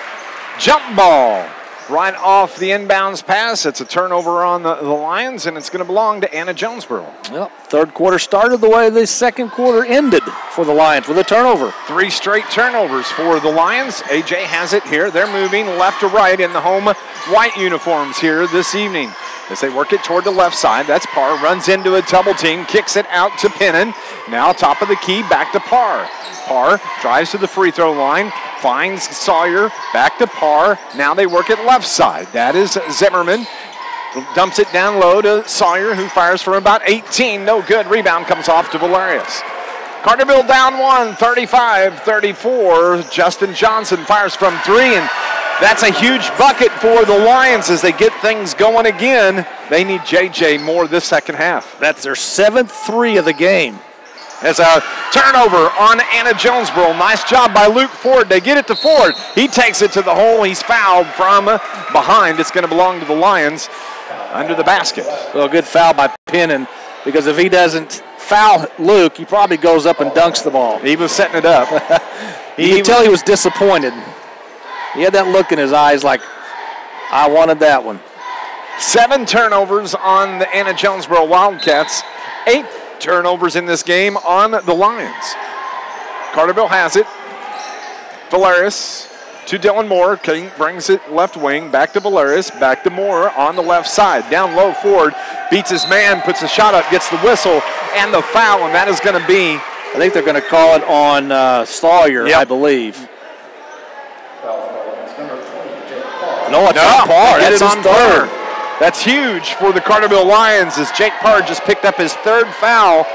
[SPEAKER 1] jump ball right off the inbounds pass. It's a turnover on the Lions, and it's going to belong to Anna-Jonesboro.
[SPEAKER 2] Well, third quarter started the way the second quarter ended for the Lions with a turnover.
[SPEAKER 1] 3 straight turnovers for the Lions. AJ has it here. They're moving left to right in the home white uniforms here this evening as they work it toward the left side. That's Parr, runs into a double team, kicks it out to Pinnon. Now top of the key, back to Parr. Parr drives to the free throw line, finds Sawyer, back to Parr. Now they work it left side. That is Zimmerman. Dumps it down low to Sawyer, who fires from about 18. No good. Rebound comes off to Valerius. Carterville down 1, 35-34. Justin Johnson fires from 3, and that's a huge bucket for the Lions as they get things going again. They need JJ more this second half.
[SPEAKER 2] That's their 7th 3 of the game.
[SPEAKER 1] As a turnover on Anna-Jonesboro. Nice job by Luke Ford. They get it to Ford. He takes it to the hole. He's fouled from behind. It's going to belong to the Lions under the basket.
[SPEAKER 2] Well, a good foul by Pennon, because if he doesn't foul Luke, he probably goes up and dunks the ball.
[SPEAKER 1] He was setting it up.
[SPEAKER 2] You can tell he was disappointed. He had that look in his eyes like, I wanted that one.
[SPEAKER 1] 7 turnovers on the Anna-Jonesboro Wildcats. 8 turnovers in this game on the Lions. Carterville has it. Valeris to Dylan Moore. King brings it left wing. Back to Valeris. Back to Moore on the left side. Down low, Ford beats his man, puts the shot up, gets the whistle and the foul, and that is going to be...
[SPEAKER 2] I think they're going to call it on Sawyer,
[SPEAKER 1] yep.
[SPEAKER 2] I believe. No, it's on Parr. That's on third.
[SPEAKER 1] That's huge for the Carterville Lions as Jake Parr just picked up his 3rd foul.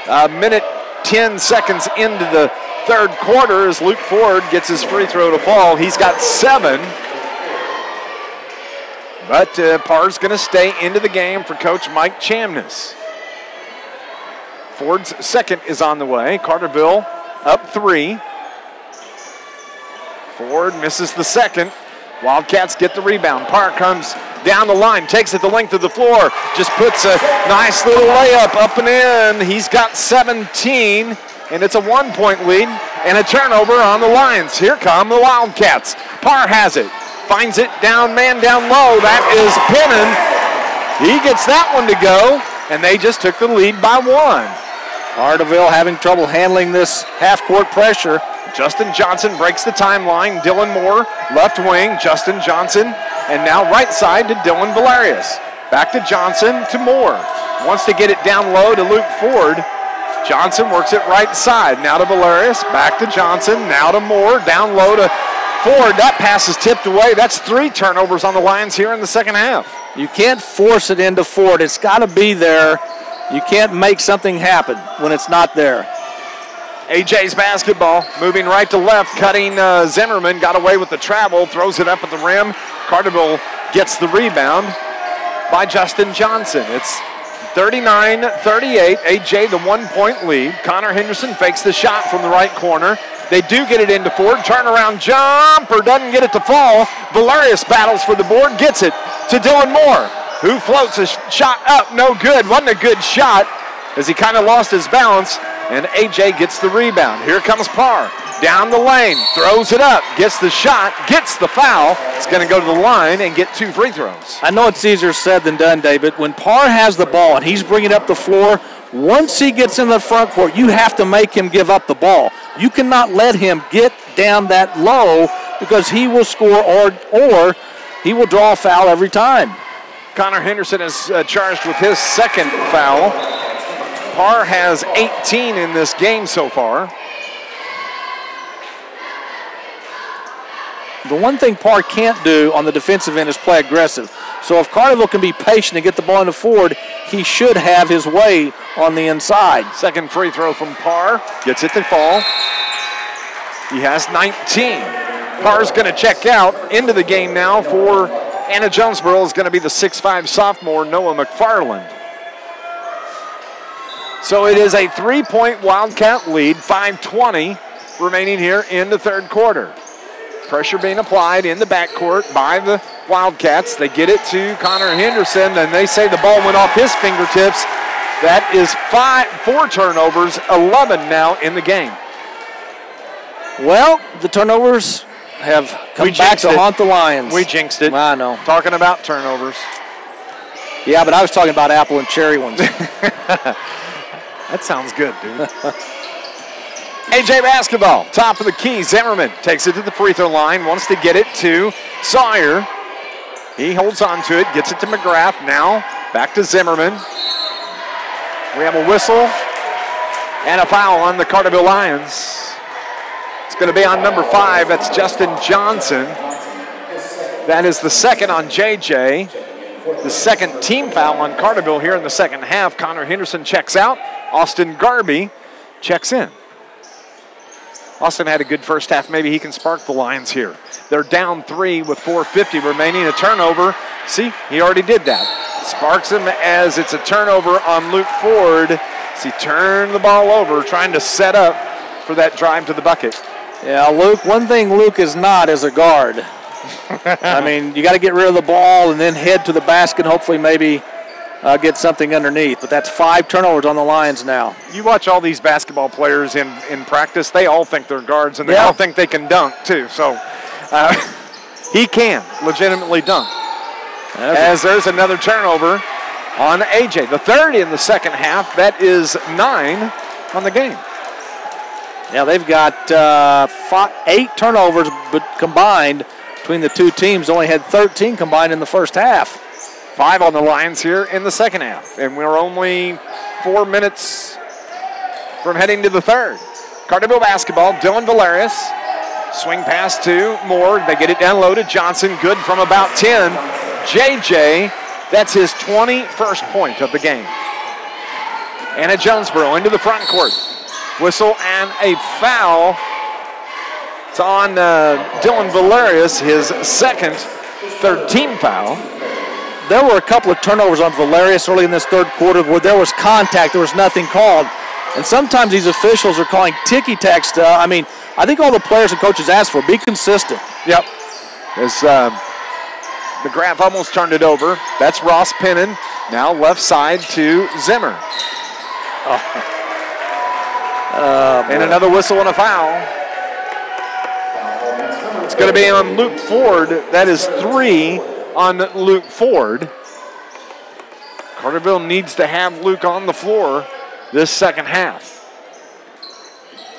[SPEAKER 1] A minute 10 seconds into the 3rd quarter as Luke Ford gets his free throw to fall. He's got 7. But Parr's going to stay into the game for Coach Mike Chamness. Ford's 2nd is on the way. Carterville up 3. Ford misses the 2nd. Wildcats get the rebound. Parr comes down the line, takes it the length of the floor, just puts a nice little layup up and in. He's got 17, and it's a 1-point lead and a turnover on the Lions. Here come the Wildcats. Parr has it, finds it down, man down low. That is Pennon. He gets that one to go, and they just took the lead by 1.
[SPEAKER 2] Carterville having trouble handling this half-court pressure.
[SPEAKER 1] Justin Johnson breaks the timeline. Dylan Moore, left wing. Justin Johnson, and now right side to Dylan Valerius. Back to Johnson to Moore. Wants to get it down low to Luke Ford. Johnson works it right side. Now to Valerius. Back to Johnson. Now to Moore. Down low to Ford. That pass is tipped away. That's 3 turnovers on the Lions here in the second half.
[SPEAKER 2] You can't force it into Ford. It's got to be there. You can't make something happen when it's not there.
[SPEAKER 1] AJ's basketball, moving right to left, cutting Zimmerman, got away with the travel, throws it up at the rim. Carterville gets the rebound by Justin Johnson. It's 39-38, AJ the 1-point lead. Connor Henderson fakes the shot from the right corner. They do get it into Ford, turnaround jumper, doesn't get it to fall. Valerius battles for the board, gets it to Dylan Moore, who floats a shot up, no good. Wasn't a good shot as he kind of lost his balance. And AJ gets the rebound. Here comes Parr. Down the lane. Throws it up. Gets the shot. Gets the foul. It's going to go to the line and get 2 free throws.
[SPEAKER 2] I know it's easier said than done, Dave, but when Parr has the ball and he's bringing up the floor, once he gets in the front court, you have to make him give up the ball. You cannot let him get down that low because he will score or he will draw a foul every time.
[SPEAKER 1] Connor Henderson is charged with his 2nd foul. Parr has 18 in this game so far.
[SPEAKER 2] The one thing Parr can't do on the defensive end is play aggressive. So if Carterville can be patient and get the ball into Ford, he should have his way on the inside.
[SPEAKER 1] 2nd free throw from Parr. Gets it to fall. He has 19. Parr's going to check out into the game now for Anna-Jonesboro. Is going to be the 6'5" sophomore, Noah McFarland. So it is a 3-point Wildcat lead, 5:20 remaining here in the 3rd quarter. Pressure being applied in the backcourt by the Wildcats. They get it to Connor Henderson, and they say the ball went off his fingertips. That is 4 turnovers, 11 now in the game.
[SPEAKER 2] Well, the turnovers have come back to haunt the Lions.
[SPEAKER 1] We jinxed it.
[SPEAKER 2] I know.
[SPEAKER 1] Talking about turnovers.
[SPEAKER 2] Yeah, but I was talking about apple and cherry ones.
[SPEAKER 1] That sounds good, dude. AJ basketball, top of the key. Zimmerman takes it to the free throw line, wants to get it to Sawyer. He holds on to it, gets it to McGrath. Now back to Zimmerman. We have a whistle and a foul on the Carterville Lions. It's going to be on number 5. That's Justin Johnson. That is the 2nd on JJ. The 2nd team foul on Carterville here in the second half. Connor Henderson checks out. Austin Garby checks in. Austin had a good first half. Maybe he can spark the Lions here. They're down 3 with 4:50 remaining. A turnover. See, he already did that. Sparks him as it's a turnover on Luke Ford. He turned the ball over, trying to set up for that drive to the bucket.
[SPEAKER 2] Yeah, Luke, one thing Luke is not is a guard. I mean, you got to get rid of the ball and then head to the basket and hopefully maybe get something underneath. But that's 5 turnovers on the Lions now.
[SPEAKER 1] You watch all these basketball players in practice, they all think they're guards, and they all think they can dunk, too. So he can legitimately dunk. As there's another turnover on A.J. The third in the second half. That is 9 on the game.
[SPEAKER 2] Yeah, they've got 8 turnovers but combined between the two teams. Only had 13 combined in the first half.
[SPEAKER 1] 5 on the Lions here in the second half. And we're only 4 minutes from heading to the third. Carterville basketball, Dylan Valerius. Swing pass to Moore. They get it down low to Johnson. Good from about 10. J.J., that's his 21st point of the game. Anna-Jonesboro into the front court. Whistle and a foul. It's on Dylan Valerius, his second third-team foul.
[SPEAKER 2] There were a couple of turnovers on Valerius early in this third quarter where there was contact, there was nothing called. And sometimes these officials are calling ticky-tack stuff. I mean, I think all the players and coaches ask for, be consistent.
[SPEAKER 1] Yep. As the Graf almost turned it over. That's Ross Pennon. Now left side to Zimmer. And another whistle and a foul. It's going to be on Luke Ford. That is 3 on Luke Ford. Carterville needs to have Luke on the floor this second half.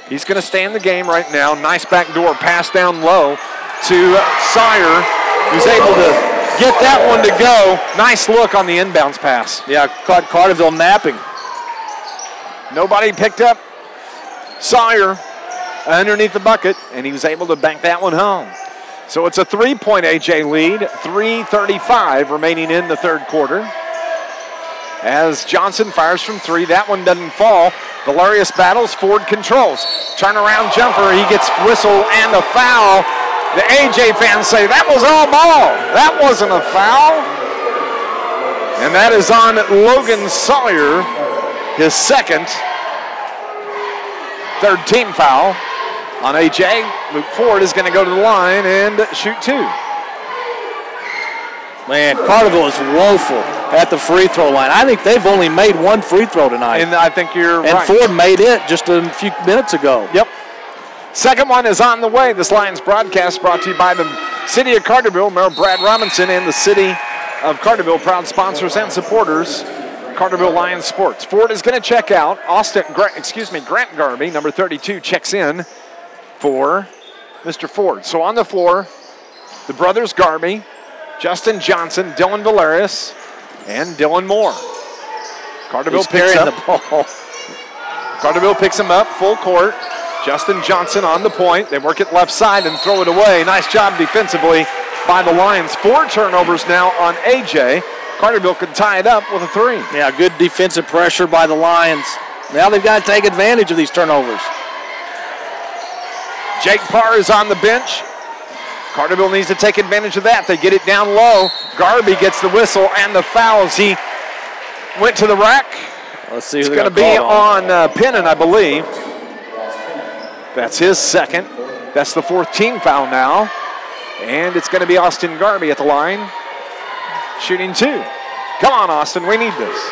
[SPEAKER 1] He's going to stay in the game right now. Nice backdoor pass down low to Sire, who's able to get that one to go. Nice look on the inbounds pass.
[SPEAKER 2] Yeah, caught Carterville napping.
[SPEAKER 1] Nobody picked up Sire underneath the bucket, and he was able to bank that one home. So it's a 3-point A.J. lead, 3:35 remaining in the third quarter. As Johnson fires from 3, that one doesn't fall. Valerius battles, Ford controls. Turnaround jumper, he gets whistle and a foul. The A.J. fans say, that was all ball. That wasn't a foul. And that is on Logan Sawyer, his second third-team foul on A.J. Luke Ford is going to go to the line and shoot 2.
[SPEAKER 2] Man, Carterville is woeful at the free throw line. I think they've only made 1 free throw tonight.
[SPEAKER 1] And I think you're right.
[SPEAKER 2] And Ford made it just a few minutes ago.
[SPEAKER 1] Yep. Second one is on the way. This Lions broadcast brought to you by the City of Carterville, Mayor Brad Robinson, and the City of Carterville, proud sponsors and supporters, Carterville Lions Sports. Ford is going to check out. Grant Garvey, number 32, checks in for Mr. Ford. So on the floor, the brothers Garvey, Justin Johnson, Dylan Valerius, and Dylan Moore. Carterville picks up the ball. Carterville picks him up, full court. Justin Johnson on the point. They work it left side and throw it away. Nice job defensively by the Lions. 4 turnovers now on A.J. Carterville could tie it up with a 3.
[SPEAKER 2] Yeah, good defensive pressure by the Lions. Now they've got to take advantage of these turnovers.
[SPEAKER 1] Jake Parr is on the bench. Carterville needs to take advantage of that. They get it down low. Garvey gets the whistle and the fouls. He went to the rack.
[SPEAKER 2] Let's see.
[SPEAKER 1] It's going to be on Pennon, I believe. That's his second. That's the 4th team foul now. And it's going to be Austin Garvey at the line, shooting 2. Come on, Austin, we need this.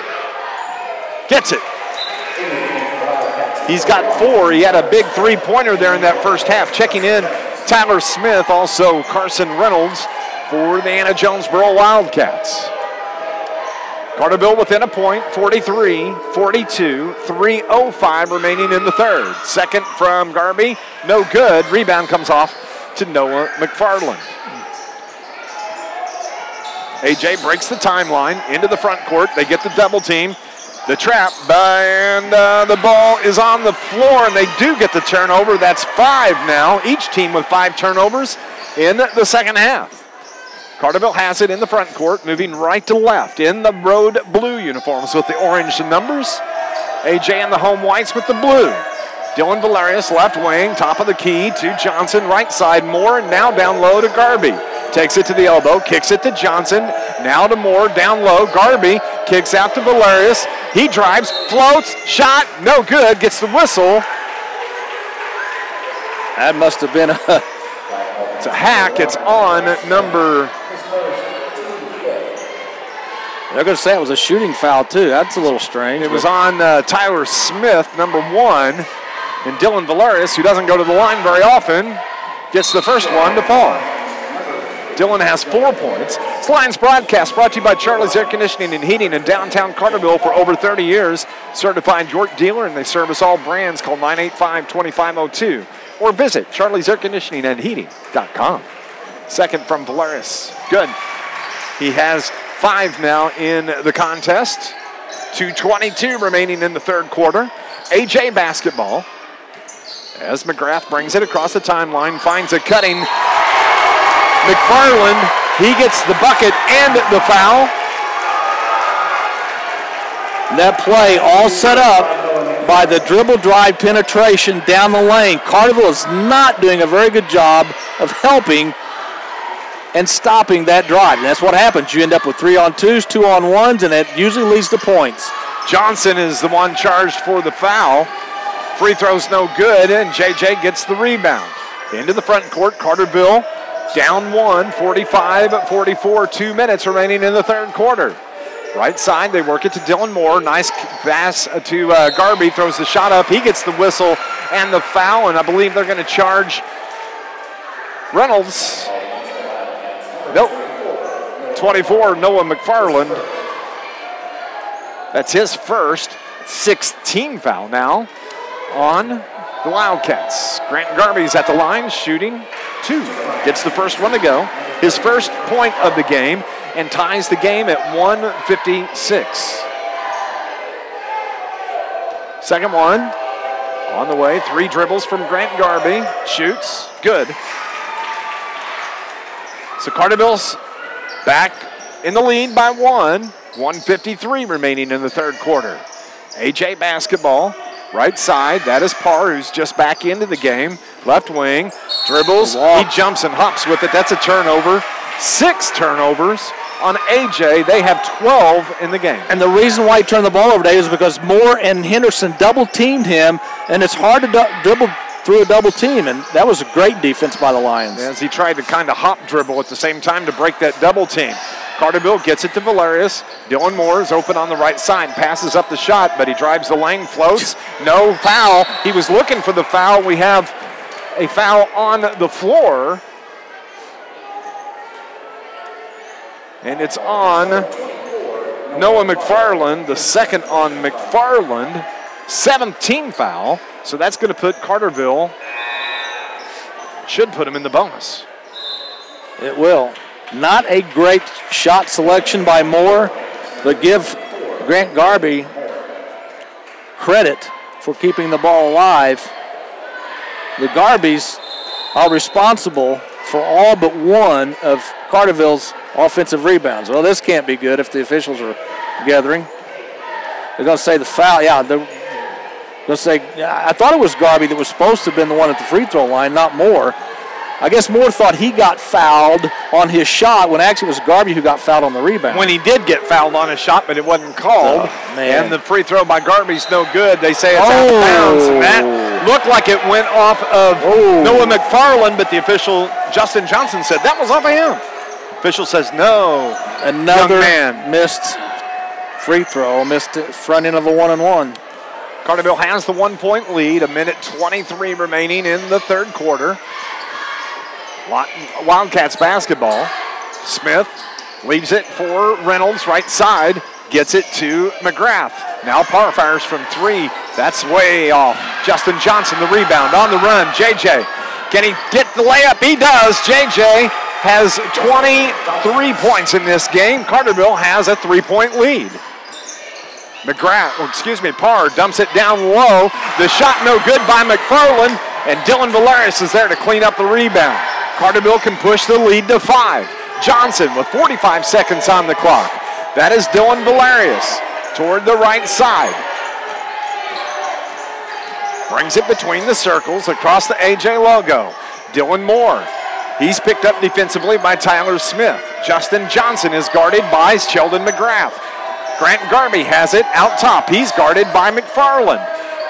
[SPEAKER 1] Gets it. He's got 4. He had a big 3-pointer there in that first half. Checking in, Tyler Smith, also Carson Reynolds for the Anna-Jonesboro Wildcats. Carterville within a point, 43-42, 3:05 remaining in the third. Second from Garvey, no good. Rebound comes off to Noah McFarland. A.J. breaks the timeline into the front court. They get the double team. The trap, and the ball is on the floor, and they do get the turnover. That's 5 now, each team with 5 turnovers in the second half. Carterville has it in the front court, moving right to left in the road blue uniforms with the orange numbers. A.J. in the home whites with the blue. Dylan Valerius, left wing, top of the key to Johnson, right side, Moore, and now down low to Garvey. Takes it to the elbow, kicks it to Johnson, now to Moore, down low. Garvey kicks out to Valerius. He drives, floats, shot, no good, gets the whistle.
[SPEAKER 2] That must have been
[SPEAKER 1] It's a hack. It's on number.
[SPEAKER 2] They're going to say it was a shooting foul, too. That's a little strange.
[SPEAKER 1] It was on Tyler Smith, number 1. And Dylan Valerius, who doesn't go to the line very often, gets the first one to fall. Dylan has 4 points. This Lions broadcast brought to you by Charlie's Air Conditioning and Heating in downtown Carterville for over 30 years. Certified York dealer, and they service all brands. Call 985-2502 or visit charliesairconditioningandheating.com. Second from Valerius. Good. He has 5 now in the contest. 2:22 remaining in the third quarter. AJ basketball. As McGrath brings it across the timeline, finds a cutting McFarland. He gets the bucket and the foul.
[SPEAKER 2] That play all set up by the dribble drive penetration down the lane. Carterville is not doing a very good job of helping and stopping that drive. And that's what happens. You end up with 3-on-2s, 2-on-1s, and it usually leads to points.
[SPEAKER 1] Johnson is the one charged for the foul. Free throw's no good, and JJ gets the rebound. Into the front court, Carterville down 1, 45-44, 2 minutes remaining in the third quarter. Right side, they work it to Dylan Moore. Nice pass to Garby, throws the shot up. He gets the whistle and the foul, and I believe they're going to charge Reynolds. Nope. 24, Noah McFarland. That's his first 16 foul now on the Wildcats. Grant Garby's at the line, shooting 2. Gets the first one to go. His first point of the game, and ties the game at 1:56. Second one on the way. 3 dribbles from Grant Garby. Shoots. Good. So Carterville's back in the lead by 1. 1:53 remaining in the third quarter. AJ basketball. Right side, that is Parr, who's just back into the game. Left wing, dribbles, he jumps and hops with it. That's a turnover. 6 turnovers on AJ. They have 12 in the game.
[SPEAKER 2] And the reason why he turned the ball over today is because Moore and Henderson double-teamed him, and it's hard to dribble through a double team, and that was a great defense by the Lions.
[SPEAKER 1] As he tried to kind of hop dribble at the same time to break that double team. Carterville gets it to Valerius. Dylan Moore is open on the right side, passes up the shot, but he drives the lane, floats. No foul. He was looking for the foul. We have a foul on the floor. And it's on Noah McFarland, the second on McFarland. 17 foul. So that's going to put Carterville, should put him in the bonus.
[SPEAKER 2] It will. Not a great shot selection by Moore, but give Grant Garby credit for keeping the ball alive. The Garbys are responsible for all but one of Carterville's offensive rebounds. Well, this can't be good if the officials are gathering. They're going to say the foul. Yeah, they're going to say, I thought it was Garby that was supposed to have been the one at the free throw line, not Moore. I guess Moore thought he got fouled on his shot when actually it was Garby who got fouled on the rebound.
[SPEAKER 1] When he did get fouled on his shot, but it wasn't called.
[SPEAKER 2] Oh, man.
[SPEAKER 1] And the free throw by Garby's no good. They say it's out of bounds. And that looked like it went off of Noah McFarland, but the official, Justin Johnson, said that was off of him. Official says no.
[SPEAKER 2] Another missed free throw, missed front end of a 1-and-1.
[SPEAKER 1] Carterville has the 1-point lead, 1:23 remaining in the third quarter. Wildcats basketball. Smith leaves it for Reynolds, right side, gets it to McGrath. Now Parr fires from 3. That's way off. Justin Johnson, the rebound, on the run. JJ, can he get the layup? He does. JJ has 23 points in this game. Carterville has a 3-point lead. Parr dumps it down low. The shot no good by McFarland, and Dylan Valerius is there to clean up the rebound. Carterville can push the lead to 5. Johnson with 45 seconds on the clock. That is Dylan Valerius toward the right side. Brings it between the circles across the AJ logo. Dylan Moore. He's picked up defensively by Tyler Smith. Justin Johnson is guarded by Sheldon McGrath. Grant Garby has it out top. He's guarded by McFarland.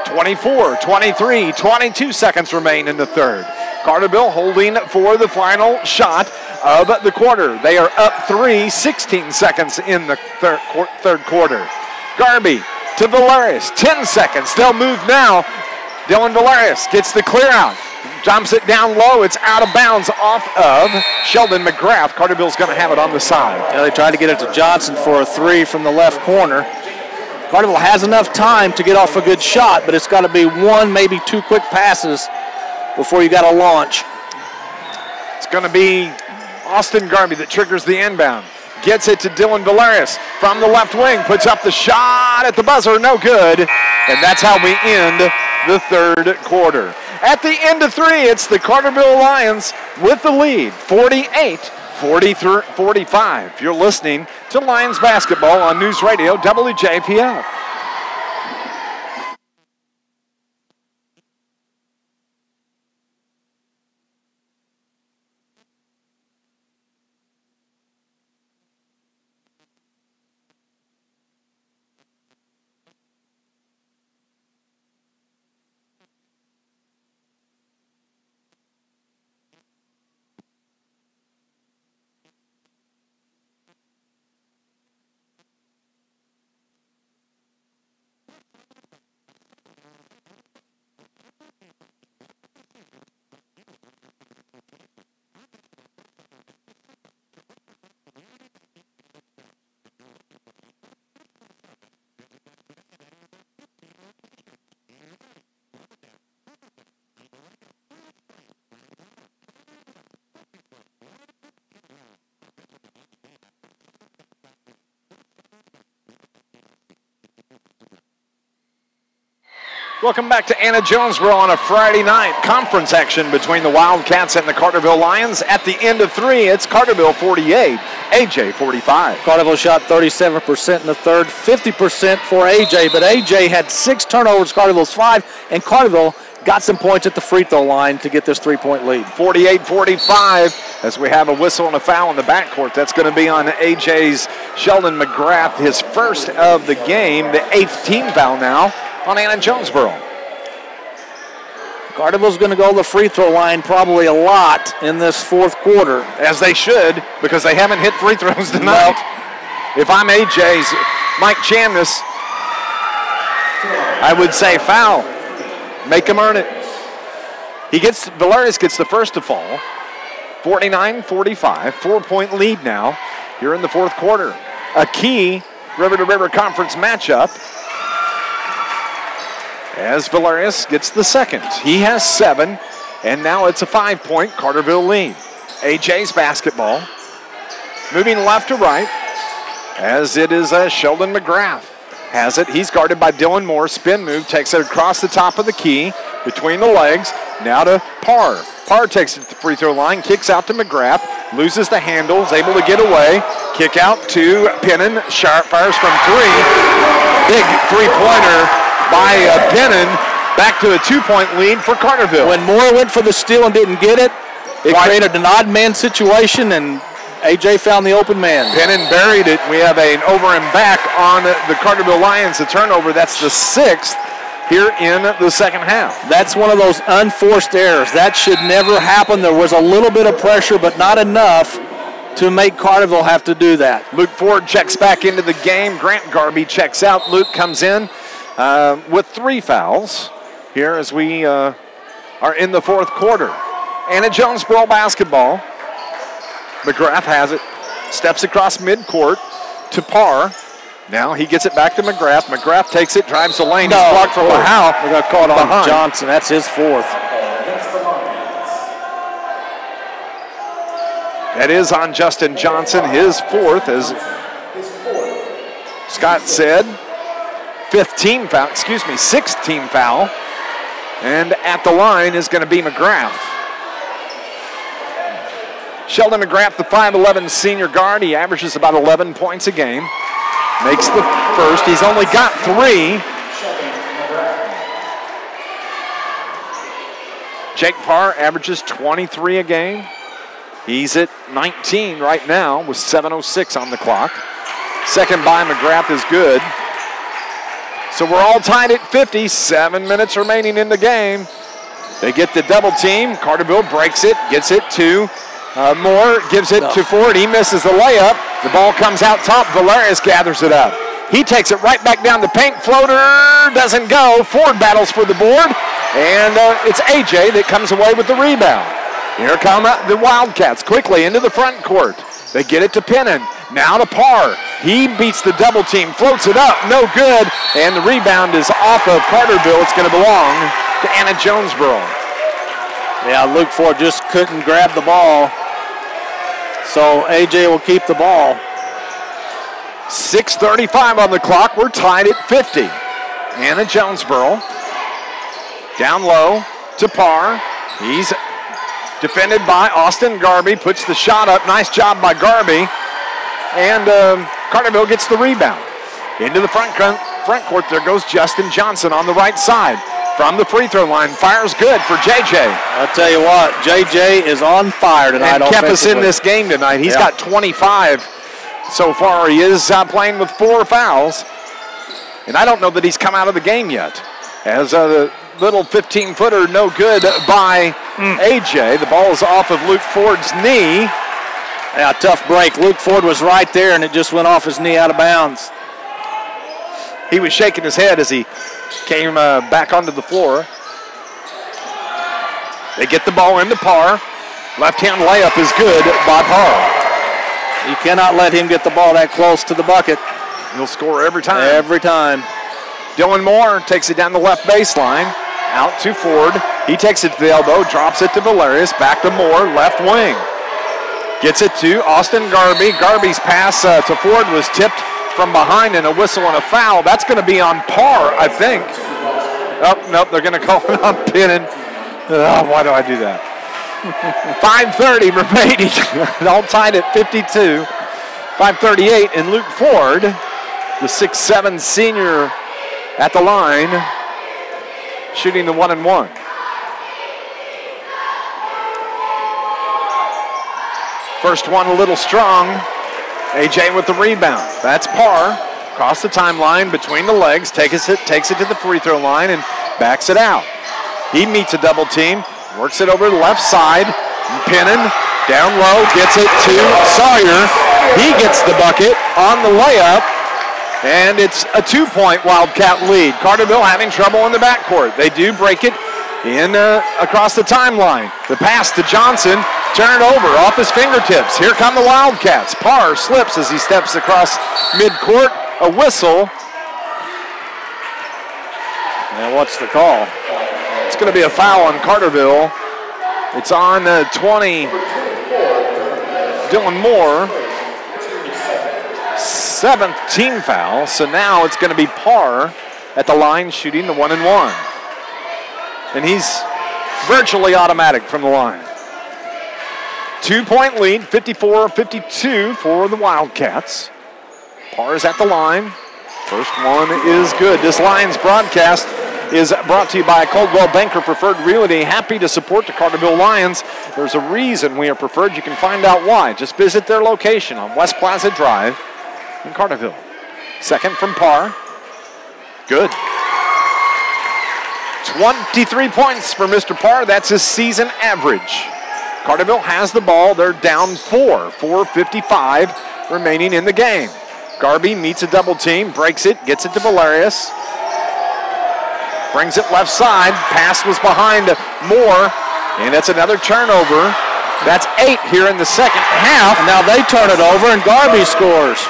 [SPEAKER 1] 24, 23, 22 seconds remain in the third. Carterville holding for the final shot of the quarter. They are up 3, 16 seconds in the third quarter. Garby to Valerius, 10 seconds. They'll move now. Dylan Valerius gets the clear out. Jumps it down low. It's out of bounds off of Sheldon McGrath. Carterville's going to have it on the side.
[SPEAKER 2] Yeah, they tried to get it to Johnson for a three from the left corner. Carterville has enough time to get off a good shot, but it's got to be one, maybe two quick passes before you got to launch.
[SPEAKER 1] It's going to be Austin Garby that triggers the inbound. Gets it to Dylan Valerius from the left wing. Puts up the shot at the buzzer. No good. And that's how we end the third quarter. At the end of three, it's the Carterville Lions with the lead, 48-45. You're listening to Lions basketball on News Radio WJPF. Welcome back to Anna-Jonesboro on a Friday night. Conference action between the Wildcats and the Carterville Lions. At the end of three, it's Carterville 48, AJ 45.
[SPEAKER 2] Carterville shot 37% in the third, 50% for AJ, but AJ had 6 turnovers, Carterville's 5, and Carterville got some points at the free throw line to get this 3-point lead.
[SPEAKER 1] 48-45 as we have a whistle and a foul in the backcourt. That's going to be on AJ's Sheldon McGrath, his first of the game, the 8th team foul now on Anna-Jonesboro.
[SPEAKER 2] Carterville's going to go to the free throw line probably a lot in this fourth quarter.
[SPEAKER 1] As they should, because they haven't hit free throws tonight. Nope. If I'm AJ's Mike Chamness, I would say foul. Make him earn it. Valerius gets the first to fall. 49-45, 4-point lead now. You're in the fourth quarter. A key river-to-river conference matchup as Valerius gets the second. He has 7, and now it's a 5-point Carterville lead. AJ's basketball. Moving left to right, as it is Sheldon McGrath. Has it. He's guarded by Dylan Moore. Spin move, takes it across the top of the key, between the legs. Now to Parr. Parr takes it to the free throw line, kicks out to McGrath, loses the handle, is able to get away. Kick out to Pennon. Sharp fires from 3. Big three-pointer by Pennon. Back to a 2-point lead for Carterville.
[SPEAKER 2] When Moore went for the steal and didn't get it, it created an odd man situation, and AJ found the open man.
[SPEAKER 1] Pennon buried it. We have an over and back on the Carterville Lions. The turnover, that's the 6th here in the second half.
[SPEAKER 2] That's one of those unforced errors. That should never happen. There was a little bit of pressure, but not enough to make Carterville have to do that.
[SPEAKER 1] Luke Ford checks back into the game. Grant Garby checks out. Luke comes in with 3 fouls here as we are in the fourth quarter. Anna-Jonesboro basketball. McGrath has it, steps across midcourt to Parr. Now he gets it back to McGrath. McGrath takes it, drives the lane. He's blocked for a foul.
[SPEAKER 2] We got caught on Johnson. That's his 4th.
[SPEAKER 1] That is on Justin Johnson, his 4th, as Scott said. 6th team foul. And at the line is going to be McGrath. Sheldon McGrath, the 5'11 senior guard. He averages about 11 points a game. Makes the first. He's only got 3. Jake Parr averages 23 a game. He's at 19 right now with 7:06 on the clock. Second by McGrath is good. So we're all tied at 50. 7 minutes remaining in the game. They get the double team. Carterville breaks it, gets it to Moore, gives it to Ford. He misses the layup. The ball comes out top. Valerius gathers it up. He takes it right back down the paint. Floater doesn't go. Ford battles for the board. And it's AJ that comes away with the rebound. Here come the Wildcats quickly into the front court. They get it to Pennon. Now to Parr. He beats the double team, floats it up, no good. And the rebound is off of Carterville. It's going to belong to Anna-Jonesboro.
[SPEAKER 2] Yeah, Luke Ford just couldn't grab the ball. So AJ will keep the ball.
[SPEAKER 1] 6:35 on the clock. We're tied at 50. Anna-Jonesboro down low to Parr. He's defended by Austin Garby. Puts the shot up. Nice job by Garby. And Carterville gets the rebound. Into the front court. There goes Justin Johnson on the right side. From the free throw line. Fires good for JJ.
[SPEAKER 2] I'll tell you what, JJ is on fire tonight.
[SPEAKER 1] And kept us in this game tonight. He's got 25 so far. He is playing with 4 fouls. And I don't know that he's come out of the game yet. As a little 15-footer, no good by AJ. The ball is off of Luke Ford's knee.
[SPEAKER 2] Yeah, tough break. Luke Ford was right there, and it just went off his knee out of bounds.
[SPEAKER 1] He was shaking his head as he came back onto the floor. They get the ball into Parr. Left-hand layup is good by Parr.
[SPEAKER 2] You cannot let him get the ball that close to the bucket.
[SPEAKER 1] He'll score every time.
[SPEAKER 2] Every time.
[SPEAKER 1] Dylan Moore takes it down the left baseline. Out to Ford. He takes it to the elbow, drops it to Valerius. Back to Moore, left wing. Gets it to Austin Garby. Garby's pass to Ford was tipped from behind and a whistle and a foul. That's going to be on Parr, I think. Oh, nope, they're going to call it on Pennon. Why do I do that? 5:30 remaining. All tied at 52. 5:38, and Luke Ford, the 6'7" senior at the line, shooting the 1-and-1. First one a little strong. AJ with the rebound. That's Parr. Across the timeline, between the legs, takes it to the free throw line and backs it out. He meets a double team, works it over the left side. Pennon down low, gets it to Sawyer. He gets the bucket on the layup, and it's a 2-point Wildcat lead. Carterville having trouble in the backcourt. They do break it in across the timeline. The pass to Johnson, turn it over off his fingertips. Here come the Wildcats. Parr slips as he steps across midcourt. A whistle.
[SPEAKER 2] And what's the call?
[SPEAKER 1] It's going to be a foul on Carterville. It's on 20, Dylan Moore. 7th team foul. So now it's going to be Parr at the line shooting the 1-and-1. And he's virtually automatic from the line. 2-point lead, 54-52 for the Wildcats. Parr is at the line. First one is good. This Lions broadcast is brought to you by Coldwell Banker Preferred Realty. Happy to support the Carterville Lions. There's a reason we are preferred. You can find out why. Just visit their location on West Plaza Drive in Carterville. Second from Parr. Good. 23 points for Mr. Parr. That's his season average. Carterville has the ball. They're down 4. 4:55 remaining in the game. Garby meets a double team, breaks it, gets it to Valerius. Brings it left side. Pass was behind Moore, and that's another turnover. That's 8 here in the second half.
[SPEAKER 2] And now they turn it over, and Garby scores.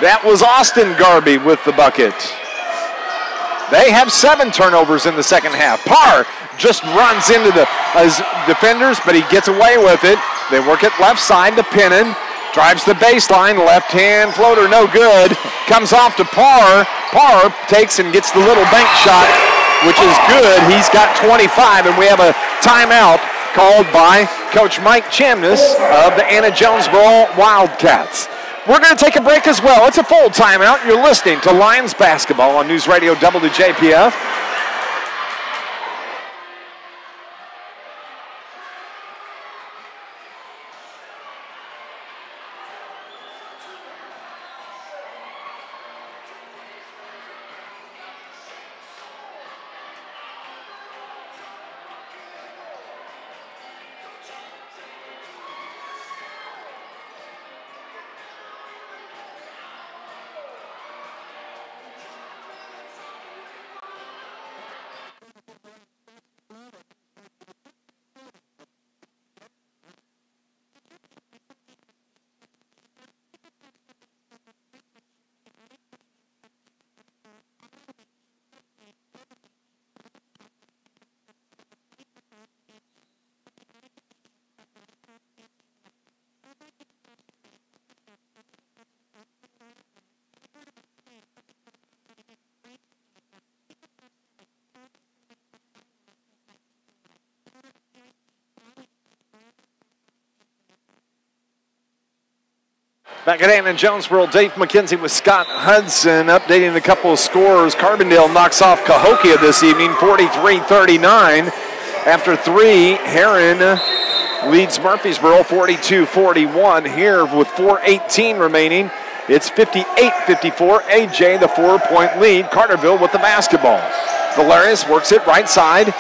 [SPEAKER 1] That was Austin Garby with the bucket. They have 7 turnovers in the second half. Parr just runs into his defenders, but he gets away with it. They work it left side to Pennon. Drives the baseline, left-hand floater, no good. Comes off to Parr. Parr takes and gets the little bank shot, which is good. He's got 25, and we have a timeout called by Coach Mike Chamness of the Anna-Jonesboro Wildcats. We're going to take a break as well. It's a full timeout. You're listening to Lions basketball on NewsRadio WJPF. Back at Anna-Jonesboro, Dave McKenzie with Scott Hudson updating a couple of scores. Carbondale knocks off Cahokia this evening, 43-39. After 3, Heron leads Murfreesboro 42-41. Here with 4:18 remaining, it's 58-54. AJ, the 4-point lead. Carterville with the basketball. Valerius works it right side,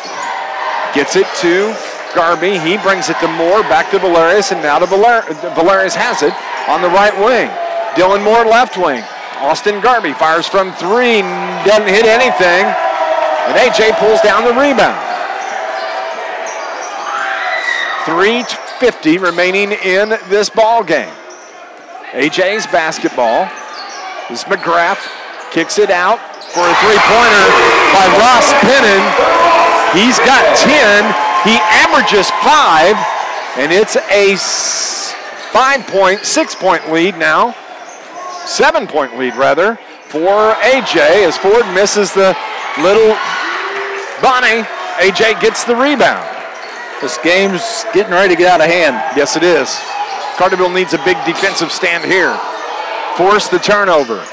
[SPEAKER 1] gets it to Garby. He brings it to Moore, back to Valerius, and now to Valerius has it on the right wing. Dylan Moore left wing. Austin Garby fires from 3, doesn't hit anything, and AJ pulls down the rebound. 3:50 remaining in this ball game. AJ's basketball. This McGrath kicks it out for a three-pointer by Ross Pennon. He's got 10. He averages 5, and it's a 6-point lead now. 7-point lead, rather, for AJ as Ford misses the little bunny. AJ gets the rebound.
[SPEAKER 2] This game's getting ready to get out of hand.
[SPEAKER 1] Yes, it is. Carterville needs a big defensive stand here. Force the turnover.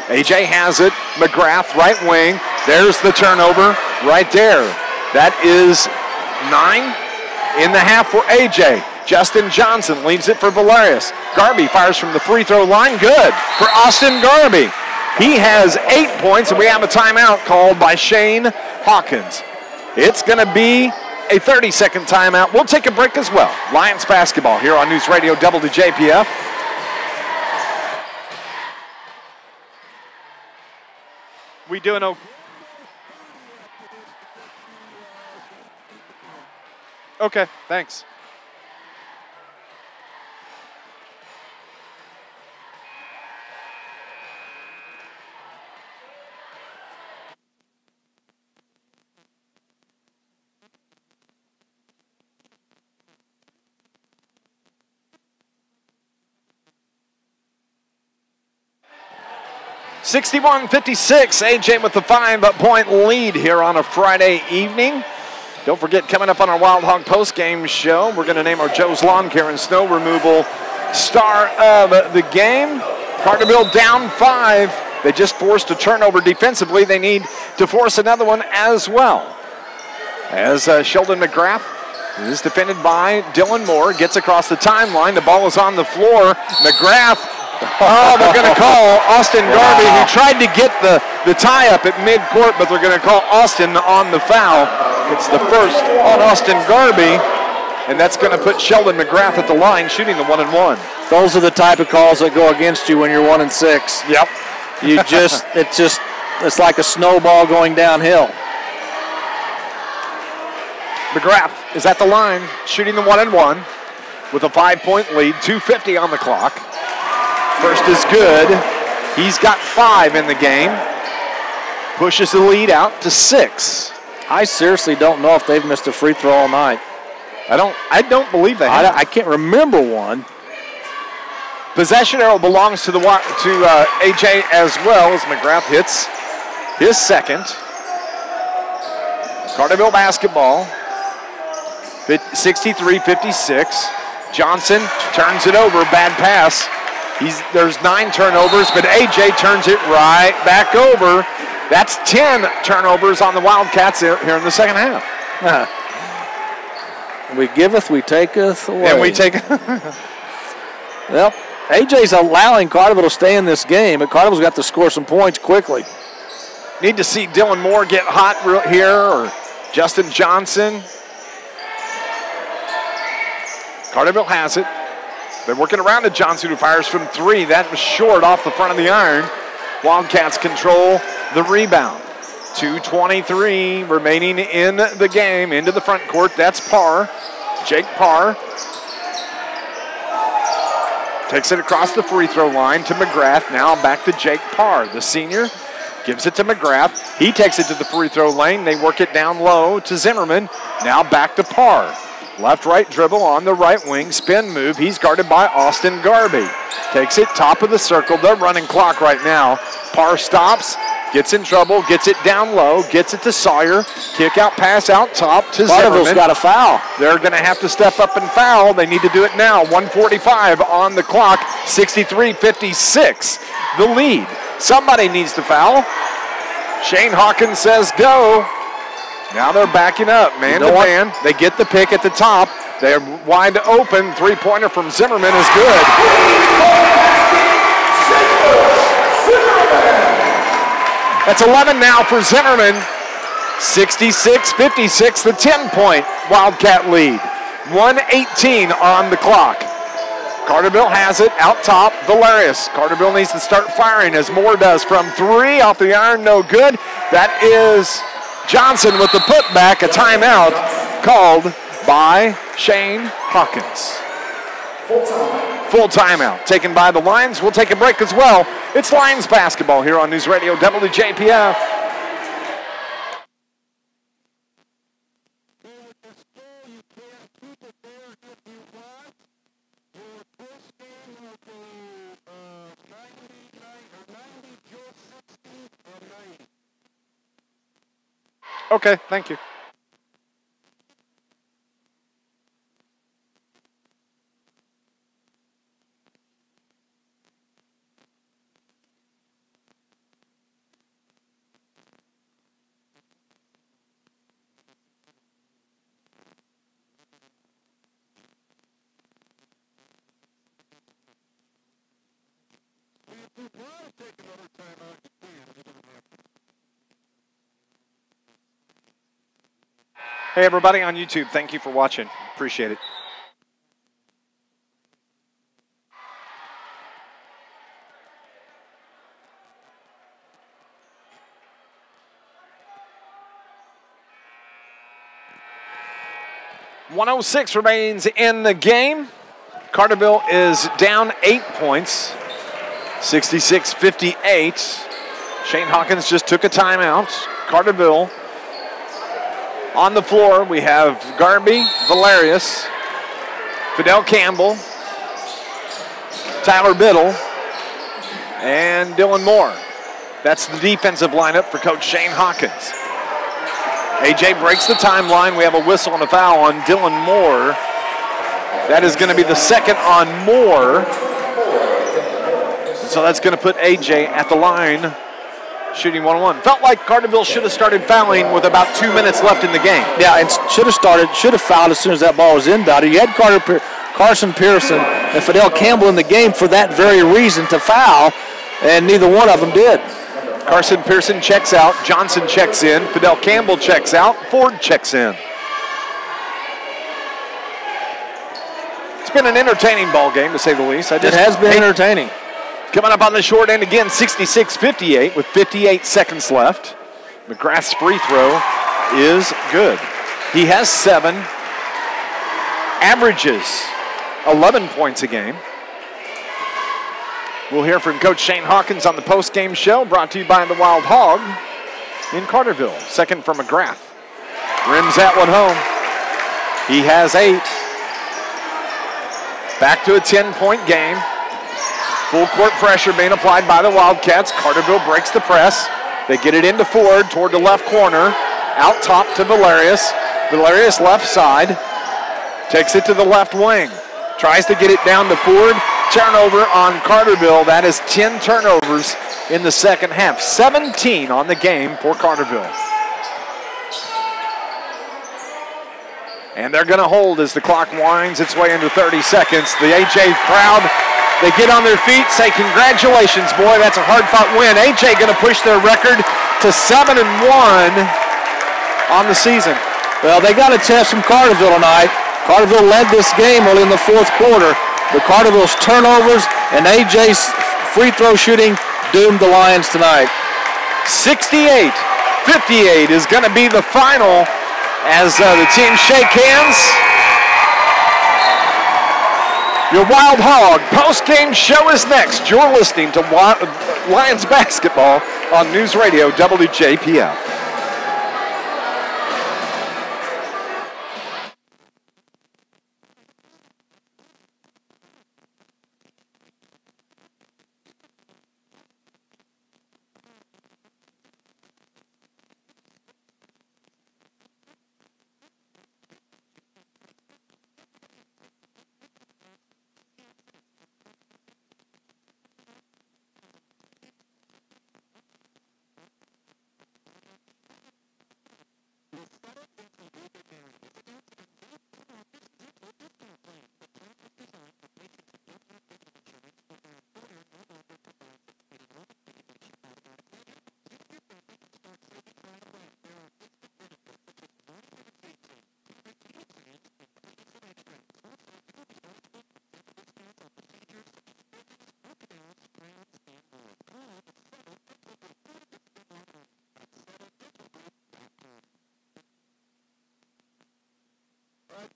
[SPEAKER 1] AJ has it. McGrath, right wing. There's the turnover right there. That is 9 in the half for AJ. Justin Johnson leaves it for Valerius. Garby fires from the free throw line. Good for Austin Garby. He has 8 points, and we have a timeout called by Shane Hawkins. It's going to be a 30-second timeout. We'll take a break as well. Lions basketball here on News Radio WJPF. We doing okay? Okay, thanks. (61-56), AJ with the 5-point lead here on a Friday evening. Don't forget, coming up on our Wild Hog postgame show, we're going to name our Joe's Lawn Care and Snow Removal star of the game. Carterville down 5. They just forced a turnover defensively. They need to force another one as well. As Sheldon McGrath is defended by Dylan Moore, gets across the timeline. The ball is on the floor. McGrath. Oh, they're going to call Austin Garby, who tried to get the tie-up at midcourt, but they're going to call Austin on the foul. It's the first on Austin Garby, and that's going to put Sheldon McGrath at the line, shooting the 1-and-1.
[SPEAKER 2] Those are the type of calls that go against you when you're 1-6.
[SPEAKER 1] Yep.
[SPEAKER 2] It's like a snowball going downhill.
[SPEAKER 1] McGrath is at the line, shooting the 1-and-1 with a 5-point lead, 2:50 on the clock. First is good. He's got 5 in the game. Pushes the lead out to 6.
[SPEAKER 2] I seriously don't know if they've missed a free throw all night.
[SPEAKER 1] I don't believe they have.
[SPEAKER 2] I can't remember one.
[SPEAKER 1] Possession arrow belongs to AJ as well as McGrath hits his second. Carterville basketball. 63-56. Johnson turns it over. Bad pass. There's 9 turnovers, but AJ turns it right back over. That's 10 turnovers on the Wildcats here in the second half.
[SPEAKER 2] We giveth, we taketh away.
[SPEAKER 1] And we take.
[SPEAKER 2] Well, AJ's allowing Carterville to stay in this game, but Carterville's got to score some points quickly.
[SPEAKER 1] Need to see Dylan Moore get hot here, or Justin Johnson. Carterville has it. They're working around to Johnson, who fires from 3. That was short off the front of the iron. Wildcats control the rebound. 2:23 remaining in the game. Into the front court. That's Parr. Jake Parr takes it across the free throw line to McGrath. Now back to Jake Parr, the senior. Gives it to McGrath. He takes it to the free throw lane. They work it down low to Zimmerman. Now back to Parr. Left-right dribble on the right wing. Spin move. He's guarded by Austin Garby. Takes it top of the circle. They're running clock right now. Parr stops. Gets in trouble, gets it down low, gets it to Sawyer. Kick out pass out top to
[SPEAKER 2] Carterville's
[SPEAKER 1] Zimmerman.
[SPEAKER 2] got a foul.
[SPEAKER 1] They're going to have to step up and foul. They need to do it now. 1:45 on the clock, 63-56, the lead. Somebody needs to foul. Shane Hawkins says go. Now they're backing up, man to man. They get the pick at the top. They're wide open. Three-pointer from Zimmerman is good. That's 11 now for Zimmerman. 66-56, the 10-point Wildcat lead. 1:18 on the clock. Carterville has it out top. Valerius. Carterville needs to start firing as Moore does from three. Off the iron, no good. That is Johnson with the putback. A timeout called by Shane Hawkins. Full timeout taken by the Lions. We'll take a break as well. It's Lions basketball here on News Radio WJPF. Okay, thank you. Hey, everybody on YouTube, thank you for watching. Appreciate it. .106 remains in the game. Carterville is down 8 points, 66-58. Shane Hawkins just took a timeout. Carterville on the floor, we have Garby, Valerius, Fidel Campbell, Tyler Biddle, and Dylan Moore. That's the defensive lineup for Coach Shane Hawkins. AJ breaks the timeline. We have a whistle and a foul on Dylan Moore. That is going to be the second on Moore. And so that's going to put AJ at the line, shooting 1-1. Felt like Carterville should have started fouling with about 2 minutes left in the game.
[SPEAKER 2] Yeah, and should have fouled as soon as that ball was inbounded. You had Carson Pearson and Fidel Campbell in the game for that very reason to foul, and neither one of them did.
[SPEAKER 1] Carson Pearson checks out, Johnson checks in, Fidel Campbell checks out, Ford checks in. It's been an entertaining ball game, to say the least.
[SPEAKER 2] It has been entertaining.
[SPEAKER 1] Coming up on the short end again, 66-58 with 58 seconds left. McGrath's free throw is good. He has 7, averages 11 points a game. We'll hear from Coach Shane Hawkins on the post-game show, brought to you by the Wild Hog in Carterville. Second for McGrath. Rims that one home. He has 8. Back to a 10-point game. Full court pressure being applied by the Wildcats. Carterville breaks the press. They get it into Ford toward the left corner. Out top to Valerius. Valerius left side. Takes it to the left wing. Tries to get it down to Ford. Turnover on Carterville. That is 10 turnovers in the second half. 17 on the game for Carterville. And they're going to hold as the clock winds its way into 30 seconds. The AJ crowd, they get on their feet, say congratulations, boy, that's a hard-fought win. AJ going to push their record to 7-1 on the season.
[SPEAKER 2] Well, they got a test from Carterville tonight. Carterville led this game early in the fourth quarter, but Carterville's turnovers and AJ's free throw shooting doomed the Lions tonight.
[SPEAKER 1] 68-58 is going to be the final as the teams shake hands. Your Wild Hog post-game show is next. You're listening to Lions basketball on News Radio WJPF.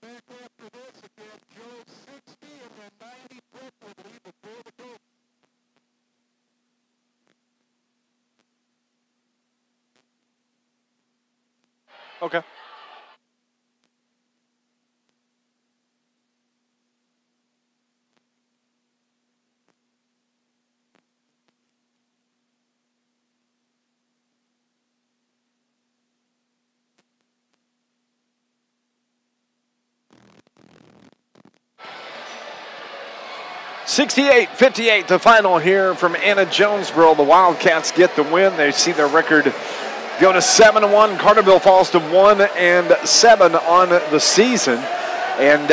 [SPEAKER 3] back after this again. Joe 60 and then 90 preferably before the coach.
[SPEAKER 1] Okay. (68-58) the final here from Anna-Jonesboro. The Wildcats get the win. They see their record go to 7-1. Carterville falls to 1-7 on the season. And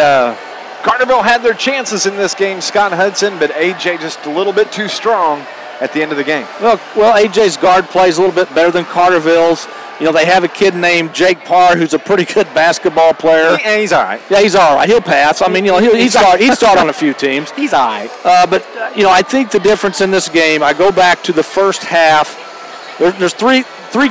[SPEAKER 1] Carterville had their chances in this game, Scott Hudson, but AJ just a little bit too strong at the end of the game.
[SPEAKER 2] Well, AJ's guard plays a little bit better than Carterville's. You know, they have a kid named Jake Parr who's a pretty good basketball player.
[SPEAKER 1] He's all right.
[SPEAKER 2] Yeah, he's all right. He'll pass. I mean, you know, he'd start on a few teams.
[SPEAKER 1] He's all right.
[SPEAKER 2] But, you know, I think the difference in this game, I go back to the first half. There's three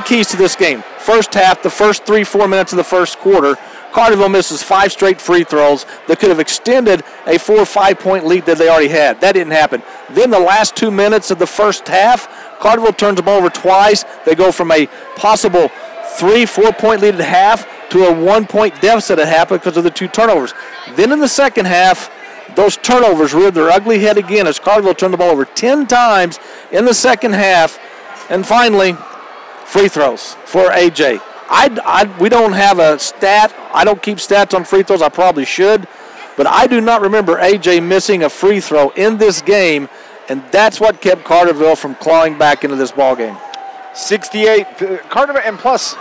[SPEAKER 2] keys to this game. First half, the first 3-4 minutes of the first quarter, Carterville misses 5 straight free throws that could have extended a 4 or 5 point lead that they already had. That didn't happen. Then the last 2 minutes of the first half, Carterville turns the ball over twice. They go from a possible 3-4 point lead at half to a 1 point deficit at half because of the 2 turnovers. Then in the second half, those turnovers reared their ugly head again as Carterville turned the ball over 10 times in the second half. And finally, free throws for AJ. We don't have a stat. I don't keep stats on free throws. I probably should. But I do not remember AJ missing a free throw in this game, and that's what kept Carterville from clawing back into this ball game.
[SPEAKER 1] 68, Carterville, and plus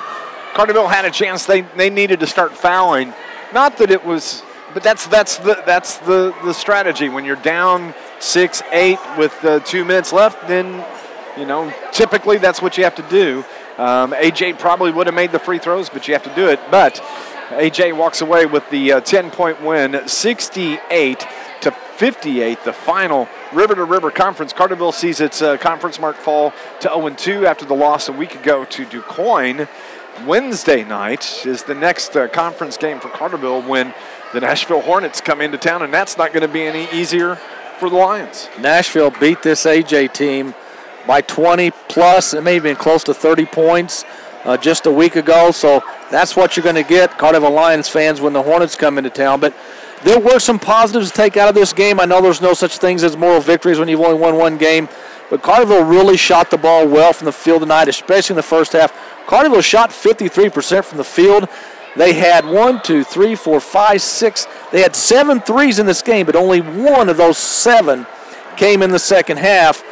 [SPEAKER 1] Carterville had a chance. They needed to start fouling. Not that it was, but that's the strategy. When you're down 6-8 with 2 minutes left, then, you know, typically that's what you have to do. AJ probably would have made the free throws, but you have to do it. But AJ walks away with the 10-point win, 68-58, the final river-to-river conference. Carterville sees its conference mark fall to 0-2 after the loss a week ago to DuQuoin. Wednesday night is the next conference game for Carterville when the Nashville Hornets come into town, and that's not going to be any easier for the Lions.
[SPEAKER 2] Nashville beat this AJ team by 20 plus. It may have been close to 30 points just a week ago. So that's what you're going to get, Carterville Lions fans, when the Hornets come into town. But there were some positives to take out of this game. I know there's no such things as moral victories when you've only won one game. But Carterville really shot the ball well from the field tonight, especially in the first half. Carterville shot 53% from the field. They had 6. They had 7 threes in this game, but only one of those 7 came in the second half.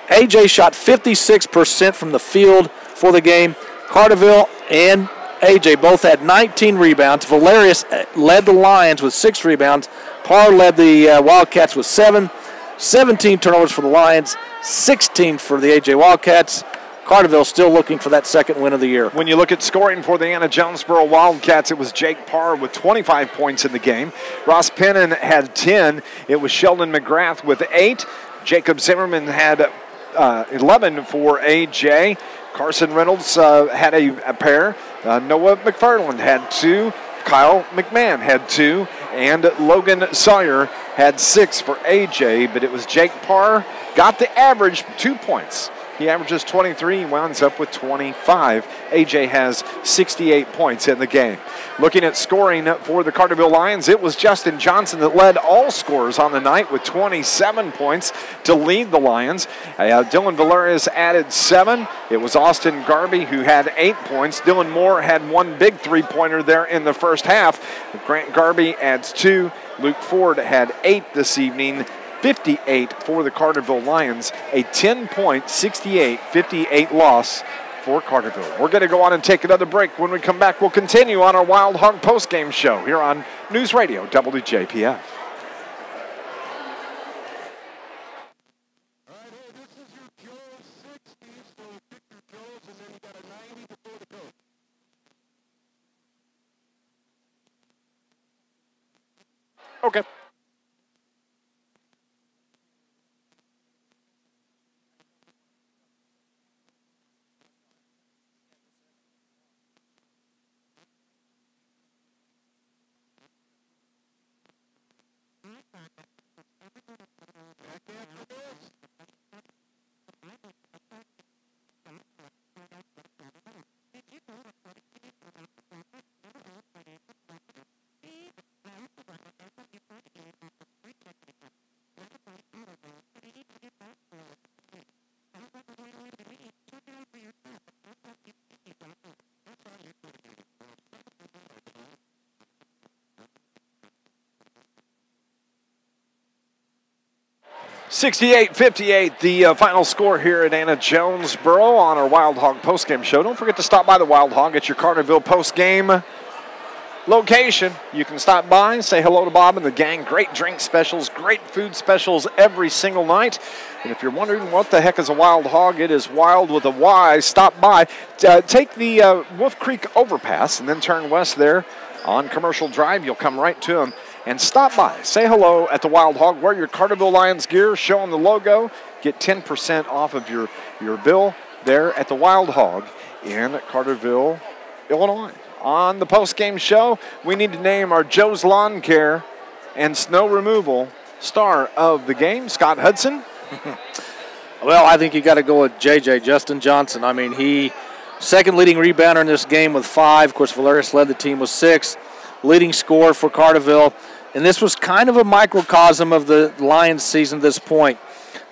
[SPEAKER 2] AJ shot 56% from the field for the game. Carterville and AJ both had 19 rebounds. Valerius led the Lions with 6 rebounds. Parr led the Wildcats with 7. 17 turnovers for the Lions, 16 for the AJ Wildcats. Carterville still looking for that second win of the year.
[SPEAKER 1] When you look at scoring for the Anna-Jonesboro Wildcats, it was Jake Parr with 25 points in the game. Ross Pennon had 10. It was Sheldon McGrath with 8. Jacob Zimmerman had 11 for AJ. Carson Reynolds had a pair. Noah McFarland had 2. Kyle McMahon had 2. And Logan Sawyer had 6 for AJ. But it was Jake Parr got the average 2 points. He averages 23, he winds up with 25. AJ has 68 points in the game. Looking at scoring for the Carterville Lions, it was Justin Johnson that led all scorers on the night with 27 points to lead the Lions. Dylan Valerius added 7. It was Austin Garby who had 8 points. Dylan Moore had 1 big three-pointer there in the first half. Grant Garby adds 2. Luke Ford had 8 this evening. 58 for the Carterville Lions, a 10-point, 68-58 loss for Carterville. We're going to go on and take another break. When we come back, we'll continue on our Wild Hog postgame show here on News Radio WJPF. Okay. 68-58, the final score here at Anna-Jonesboro on our Wild Hog postgame show. Don't forget to stop by the Wild Hog at your Carterville postgame location. You can stop by and say hello to Bob and the gang. Great drink specials, great food specials every single night. And if you're wondering what the heck is a Wild Hog, it is wild with a Y. Stop by. Take the Wolf Creek overpass and then turn west there on Commercial Drive. You'll come right to them. And stop by. Say hello at the Wild Hog. Wear your Carterville Lions gear. Show them the logo. Get 10% off of your bill there at the Wild Hog in Carterville, Illinois. On the post-game show, we need to name our Joe's Lawn Care and Snow Removal star of the game, Scott Hudson.
[SPEAKER 2] Well, I think you got to go with JJ, Justin Johnson. I mean, he second leading rebounder in this game with 5. Of course, Valerius led the team with 6. Leading scorer for Carterville. And this was kind of a microcosm of the Lions season at this point.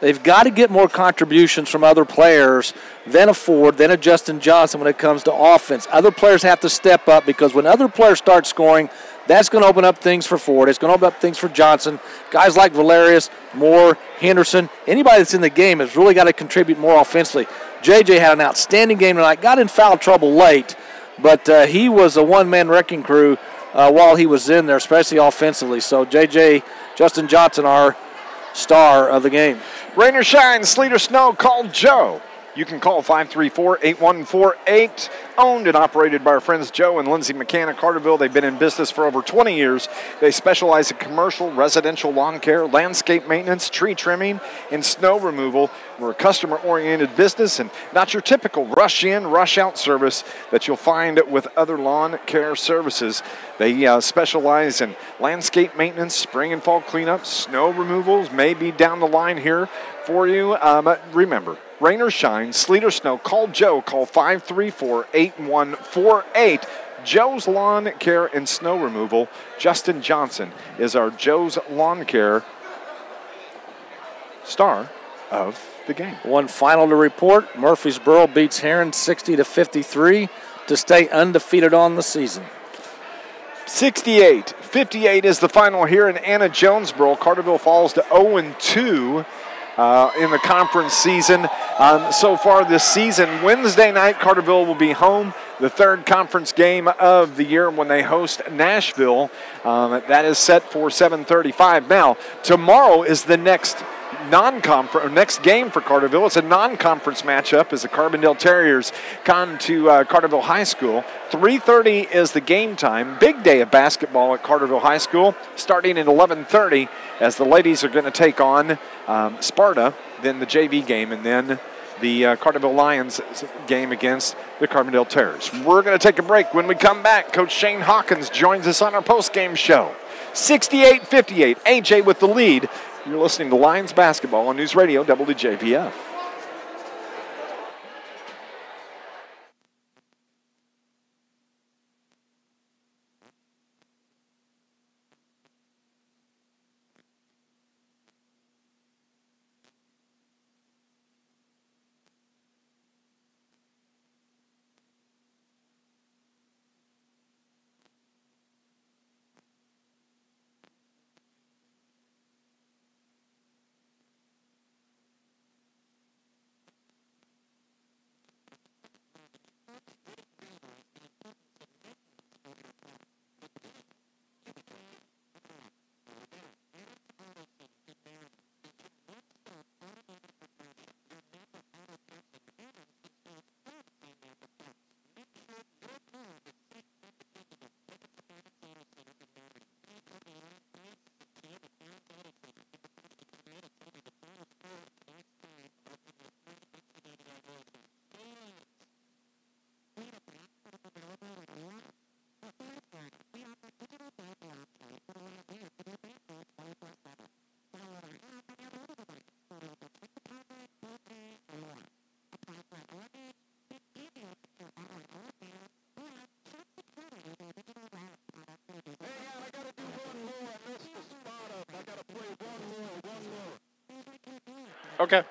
[SPEAKER 2] They've got to get more contributions from other players than a Ford, than a Justin Johnson when it comes to offense. Other players have to step up because when other players start scoring, that's going to open up things for Ford. It's going to open up things for Johnson. Guys like Valerius, Moore, Henderson, anybody that's in the game has really got to contribute more offensively. JJ had an outstanding game tonight, got in foul trouble late, but he was a one-man wrecking crew while he was in there, especially offensively. So JJ, Justin Johnson, our star of the game.
[SPEAKER 1] Rain or shine, sleet or snow, call Joe. You can call 534-8148. Owned and operated by our friends Joe and Lindsay McCann of Carterville. They've been in business for over 20 years. They specialize in commercial, residential lawn care, landscape maintenance, tree trimming, and snow removal. We're a customer-oriented business and not your typical rush-in, rush-out service that you'll find with other lawn care services. They specialize in landscape maintenance, spring and fall cleanup, snow removals, maybe down the line here for you. Remember, rain or shine, sleet or snow, call Joe. Call 534-8148. Joe's Lawn Care and Snow Removal. Justin Johnson is our Joe's Lawn Care star of the game.
[SPEAKER 2] One final to report. Murfreesboro beats Heron 60-53 to stay undefeated on the season.
[SPEAKER 1] 68-58 is the final here in Anna-Jonesboro. Carterville falls to 0-2. In the conference season so far this season. Wednesday night, Carterville will be home. The third conference game of the year when they host Nashville. That is set for 7:35. Now, tomorrow is the next next game for Carterville. It's a non-conference matchup as the Carbondale Terriers come to Carterville High School. 3:30 is the game time. Big day of basketball at Carterville High School, starting at 11:30 as the ladies are going to take on Sparta, then the JV game, and then the Carterville Lions game against the Carbondale Terriers. We're going to take a break. When we come back, Coach Shane Hawkins joins us on our post-game show. 68-58, AJ with the lead. You're listening to Lions basketball on News Radio WJPF. Okay.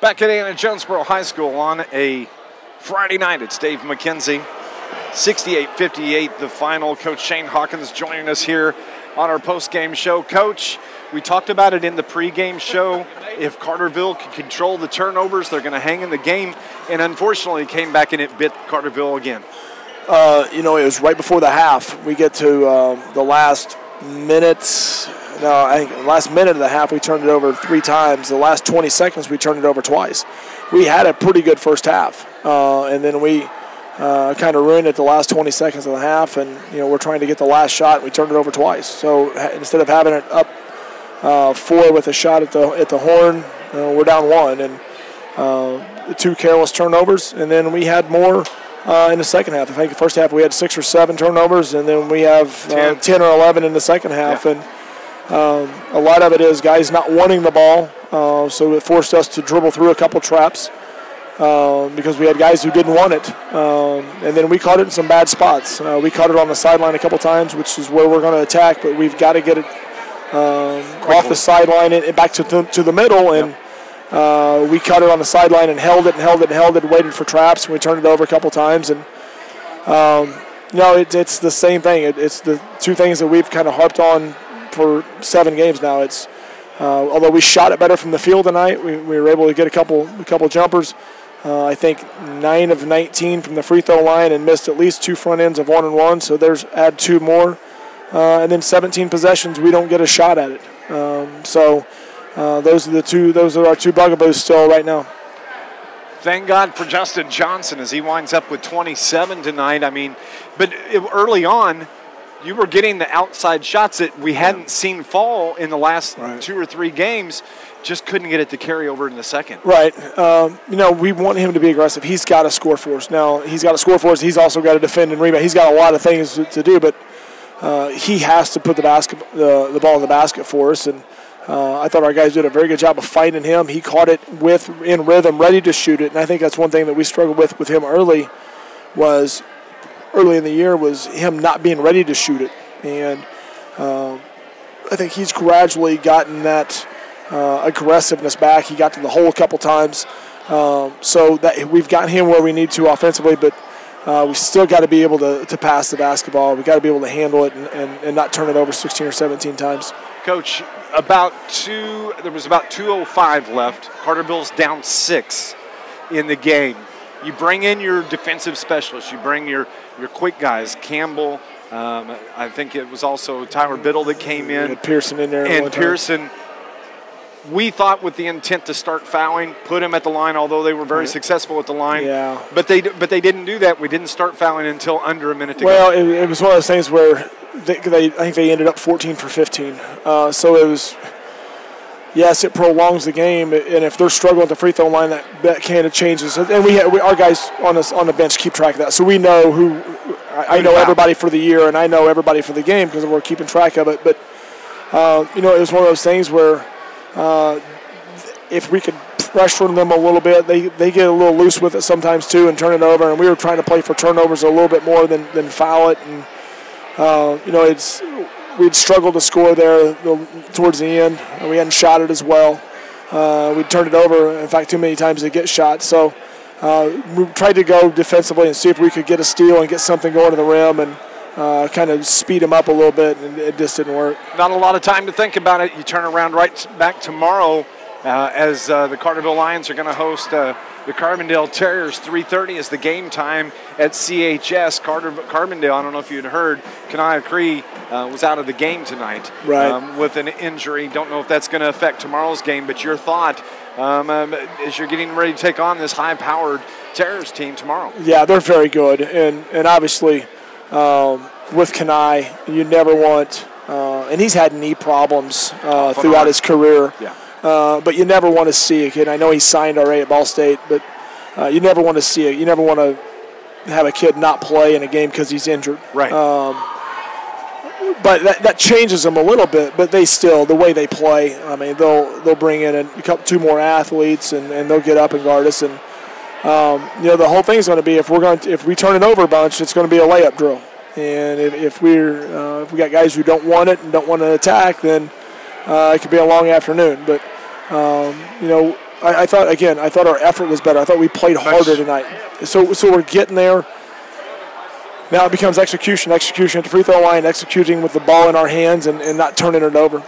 [SPEAKER 1] Back at Anna-Jonesboro High School on a Friday night, it's Dave McKenzie. 68-58 the final. Coach Shane Hawkins joining us here on our post-game show. Coach, we talked about it in the pregame show. If Carterville can control the turnovers, they're going to hang in the game. And unfortunately, it came back and it bit Carterville again.
[SPEAKER 4] It was right before the half. We get to the last minute. I think the last minute of the half, we turned it over 3 times. The last 20 seconds, we turned it over twice. We had a pretty good first half, and then we kind of ruined it the last 20 seconds of the half, and we're trying to get the last shot. We turned it over twice. So instead of having it up 4 with a shot at the horn, we're down 1, and 2 careless turnovers, and then we had more in the second half. I think the first half we had 6 or 7 turnovers, and then we have 10 or 11 in the second half, and a lot of it is guys not wanting the ball, so it forced us to dribble through a couple traps because we had guys who didn't want it, and then we caught it in some bad spots. We caught it on the sideline a couple times, which is where we're going to attack, but we've got to get it off the sideline and back to the middle, and we caught it on the sideline and held it, waited for traps, and we turned it over a couple times, and it's the same thing. It's the 2 things that we've kind of harped on for 7 games now. It's although we shot it better from the field tonight, we were able to get a couple jumpers. I think 9 of 19 from the free throw line and missed at least 2 front ends of 1-and-1. So add 2 more, and then 17 possessions we don't get a shot at it. Those are our 2 bugaboos still right now.
[SPEAKER 1] Thank God for Justin Johnson as he winds up with 27 tonight. But early on, you were getting the outside shots that we hadn't seen fall in the last 2 or 3 games. Just couldn't get it to carry over in the second.
[SPEAKER 4] Right. We want him to be aggressive. He's got to score for us. Now, he's got to score for us. He's also got to defend and rebound. He's got a lot of things to do, but he has to put the ball in the basket for us. And I thought our guys did a very good job of fighting him. He caught it in rhythm, ready to shoot it. And I think that's one thing that we struggled with him early in the year was him not being ready to shoot it. And I think he's gradually gotten that aggressiveness back. He got to the hole a couple times. So that we've got him where we need to offensively, but we still got to be able to pass the basketball. We got to be able to handle it and not turn it over 16 or 17 times.
[SPEAKER 1] Coach, there was about 2:05 left. Carterville's down 6 in the game. You bring in your defensive specialists. You bring your quick guys, Campbell. I think it was also Tyler Biddle that came in.
[SPEAKER 4] And Pearson in there.
[SPEAKER 1] And Pearson. We thought with the intent to start fouling, put him at the line, although they were very successful at the line.
[SPEAKER 4] Yeah.
[SPEAKER 1] But they didn't do that. We didn't start fouling until under a minute to go.
[SPEAKER 4] Well, it was one of those things where I think they ended up 14 for 15. So it was, yes, it prolongs the game, and if they're struggling at the free throw line, that kind of changes. And our guys on the bench keep track of that, so we know who. I know everybody for the year, and I know everybody for the game because we're keeping track of it. But it was one of those things where if we could pressure them a little bit, they get a little loose with it sometimes too and turn it over. And we were trying to play for turnovers a little bit more than foul it, and we'd struggled to score there towards the end. We hadn't shot it as well. We turned it over, in fact, too many times to get shot. So we tried to go defensively and see if we could get a steal and get something going to the rim and kind of speed them up a little bit, and it just didn't work.
[SPEAKER 1] Not a lot of time to think about it. You turn around right back tomorrow as the Carterville Lions are going to host the Carbondale Terriers. 3:30 is the game time at CHS. Carbondale, I don't know if you'd heard, Kanaya Cree was out of the game tonight with an injury. Don't know if that's going to affect tomorrow's game, but your thought as you're getting ready to take on this high-powered Terriers team tomorrow.
[SPEAKER 4] Yeah, they're very good, and obviously with Kanai, you never want and he's had knee problems throughout his career.
[SPEAKER 1] Yeah.
[SPEAKER 4] But you never want to see it. And I know he signed already at Ball State, but you never want to see it. You never want to have a kid not play in a game because he's injured.
[SPEAKER 1] Right.
[SPEAKER 4] But that changes them a little bit. But the way they play, I mean, they'll bring in two more athletes and they'll get up and guard us. And the whole thing's going to be if we turn it over a bunch, it's going to be a layup drill. And if we got guys who don't want it and don't want to attack, then it could be a long afternoon. But I thought our effort was better. I thought we played harder tonight. So we're getting there. Now it becomes execution at the free throw line, executing with the ball in our hands and not turning it over.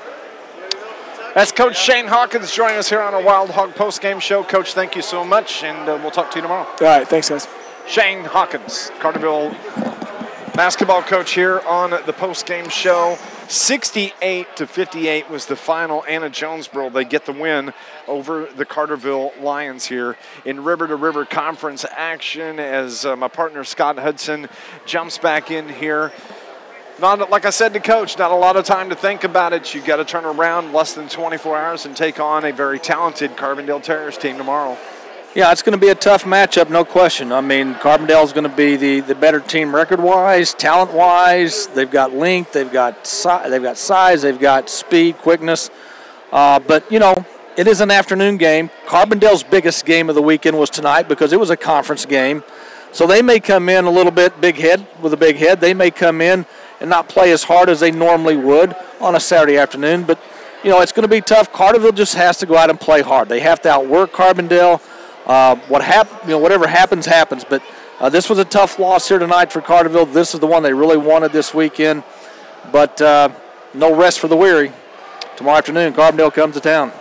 [SPEAKER 1] That's Coach Shane Hawkins joining us here on our Wild Hog postgame show. Coach, thank you so much, and we'll talk to you tomorrow.
[SPEAKER 4] All right, thanks, guys.
[SPEAKER 1] Shane Hawkins, Carterville basketball coach here on the postgame show. 68-58 was the final. Anna-Jonesboro, they get the win over the Carterville Lions here in river-to-river conference action as my partner Scott Hudson jumps back in here. Not, like I said to Coach, not a lot of time to think about it. You've got to turn around less than 24 hours and take on a very talented Carbondale Terriers team tomorrow.
[SPEAKER 2] Yeah, it's going to be a tough matchup, no question. I mean, Carbondale's going to be the better team record-wise, talent-wise. They've got length, they've got size, they've got speed, quickness. But, you know, it is an afternoon game. Carbondale's biggest game of the weekend was tonight because it was a conference game. So they may come in a little bit with a big head. They may come in and not play as hard as they normally would on a Saturday afternoon. But, you know, it's going to be tough. Carterville just has to go out and play hard. They have to outwork Carbondale. Whatever happens, happens. But this was a tough loss here tonight for Carterville. This is the one they really wanted this weekend. But no rest for the weary. Tomorrow afternoon, Carbondale comes to town.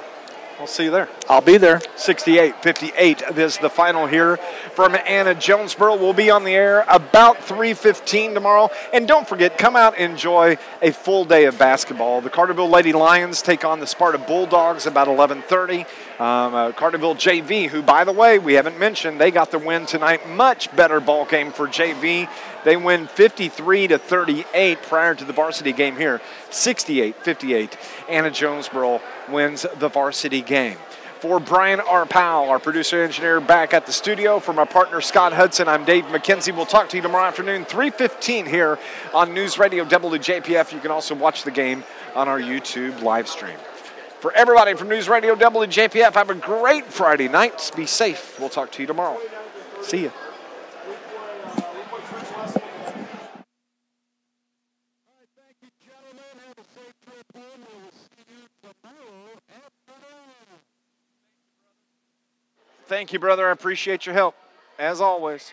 [SPEAKER 1] I'll see you there.
[SPEAKER 2] I'll be there.
[SPEAKER 1] 68-58 is the final here from Anna-Jonesboro. We'll be on the air about 3:15 tomorrow. And don't forget, come out and enjoy a full day of basketball. The Carterville Lady Lions take on the Sparta Bulldogs about 11:30. Carterville JV, who, by the way, we haven't mentioned, they got the win tonight. Much better ball game for JV. They win 53-38 prior to the varsity game here. 68-58. Anna-Jonesboro wins the varsity game. For Brian R. Powell, our producer-engineer, back at the studio. For my partner, Scott Hudson, I'm Dave McKenzie. We'll talk to you tomorrow afternoon, 3:15 here on News Radio WJPF. You can also watch the game on our YouTube live stream. For everybody from News Radio WJPF, have a great Friday night. Be safe. We'll talk to you tomorrow. See you. Thank you, brother. I appreciate your help, as always.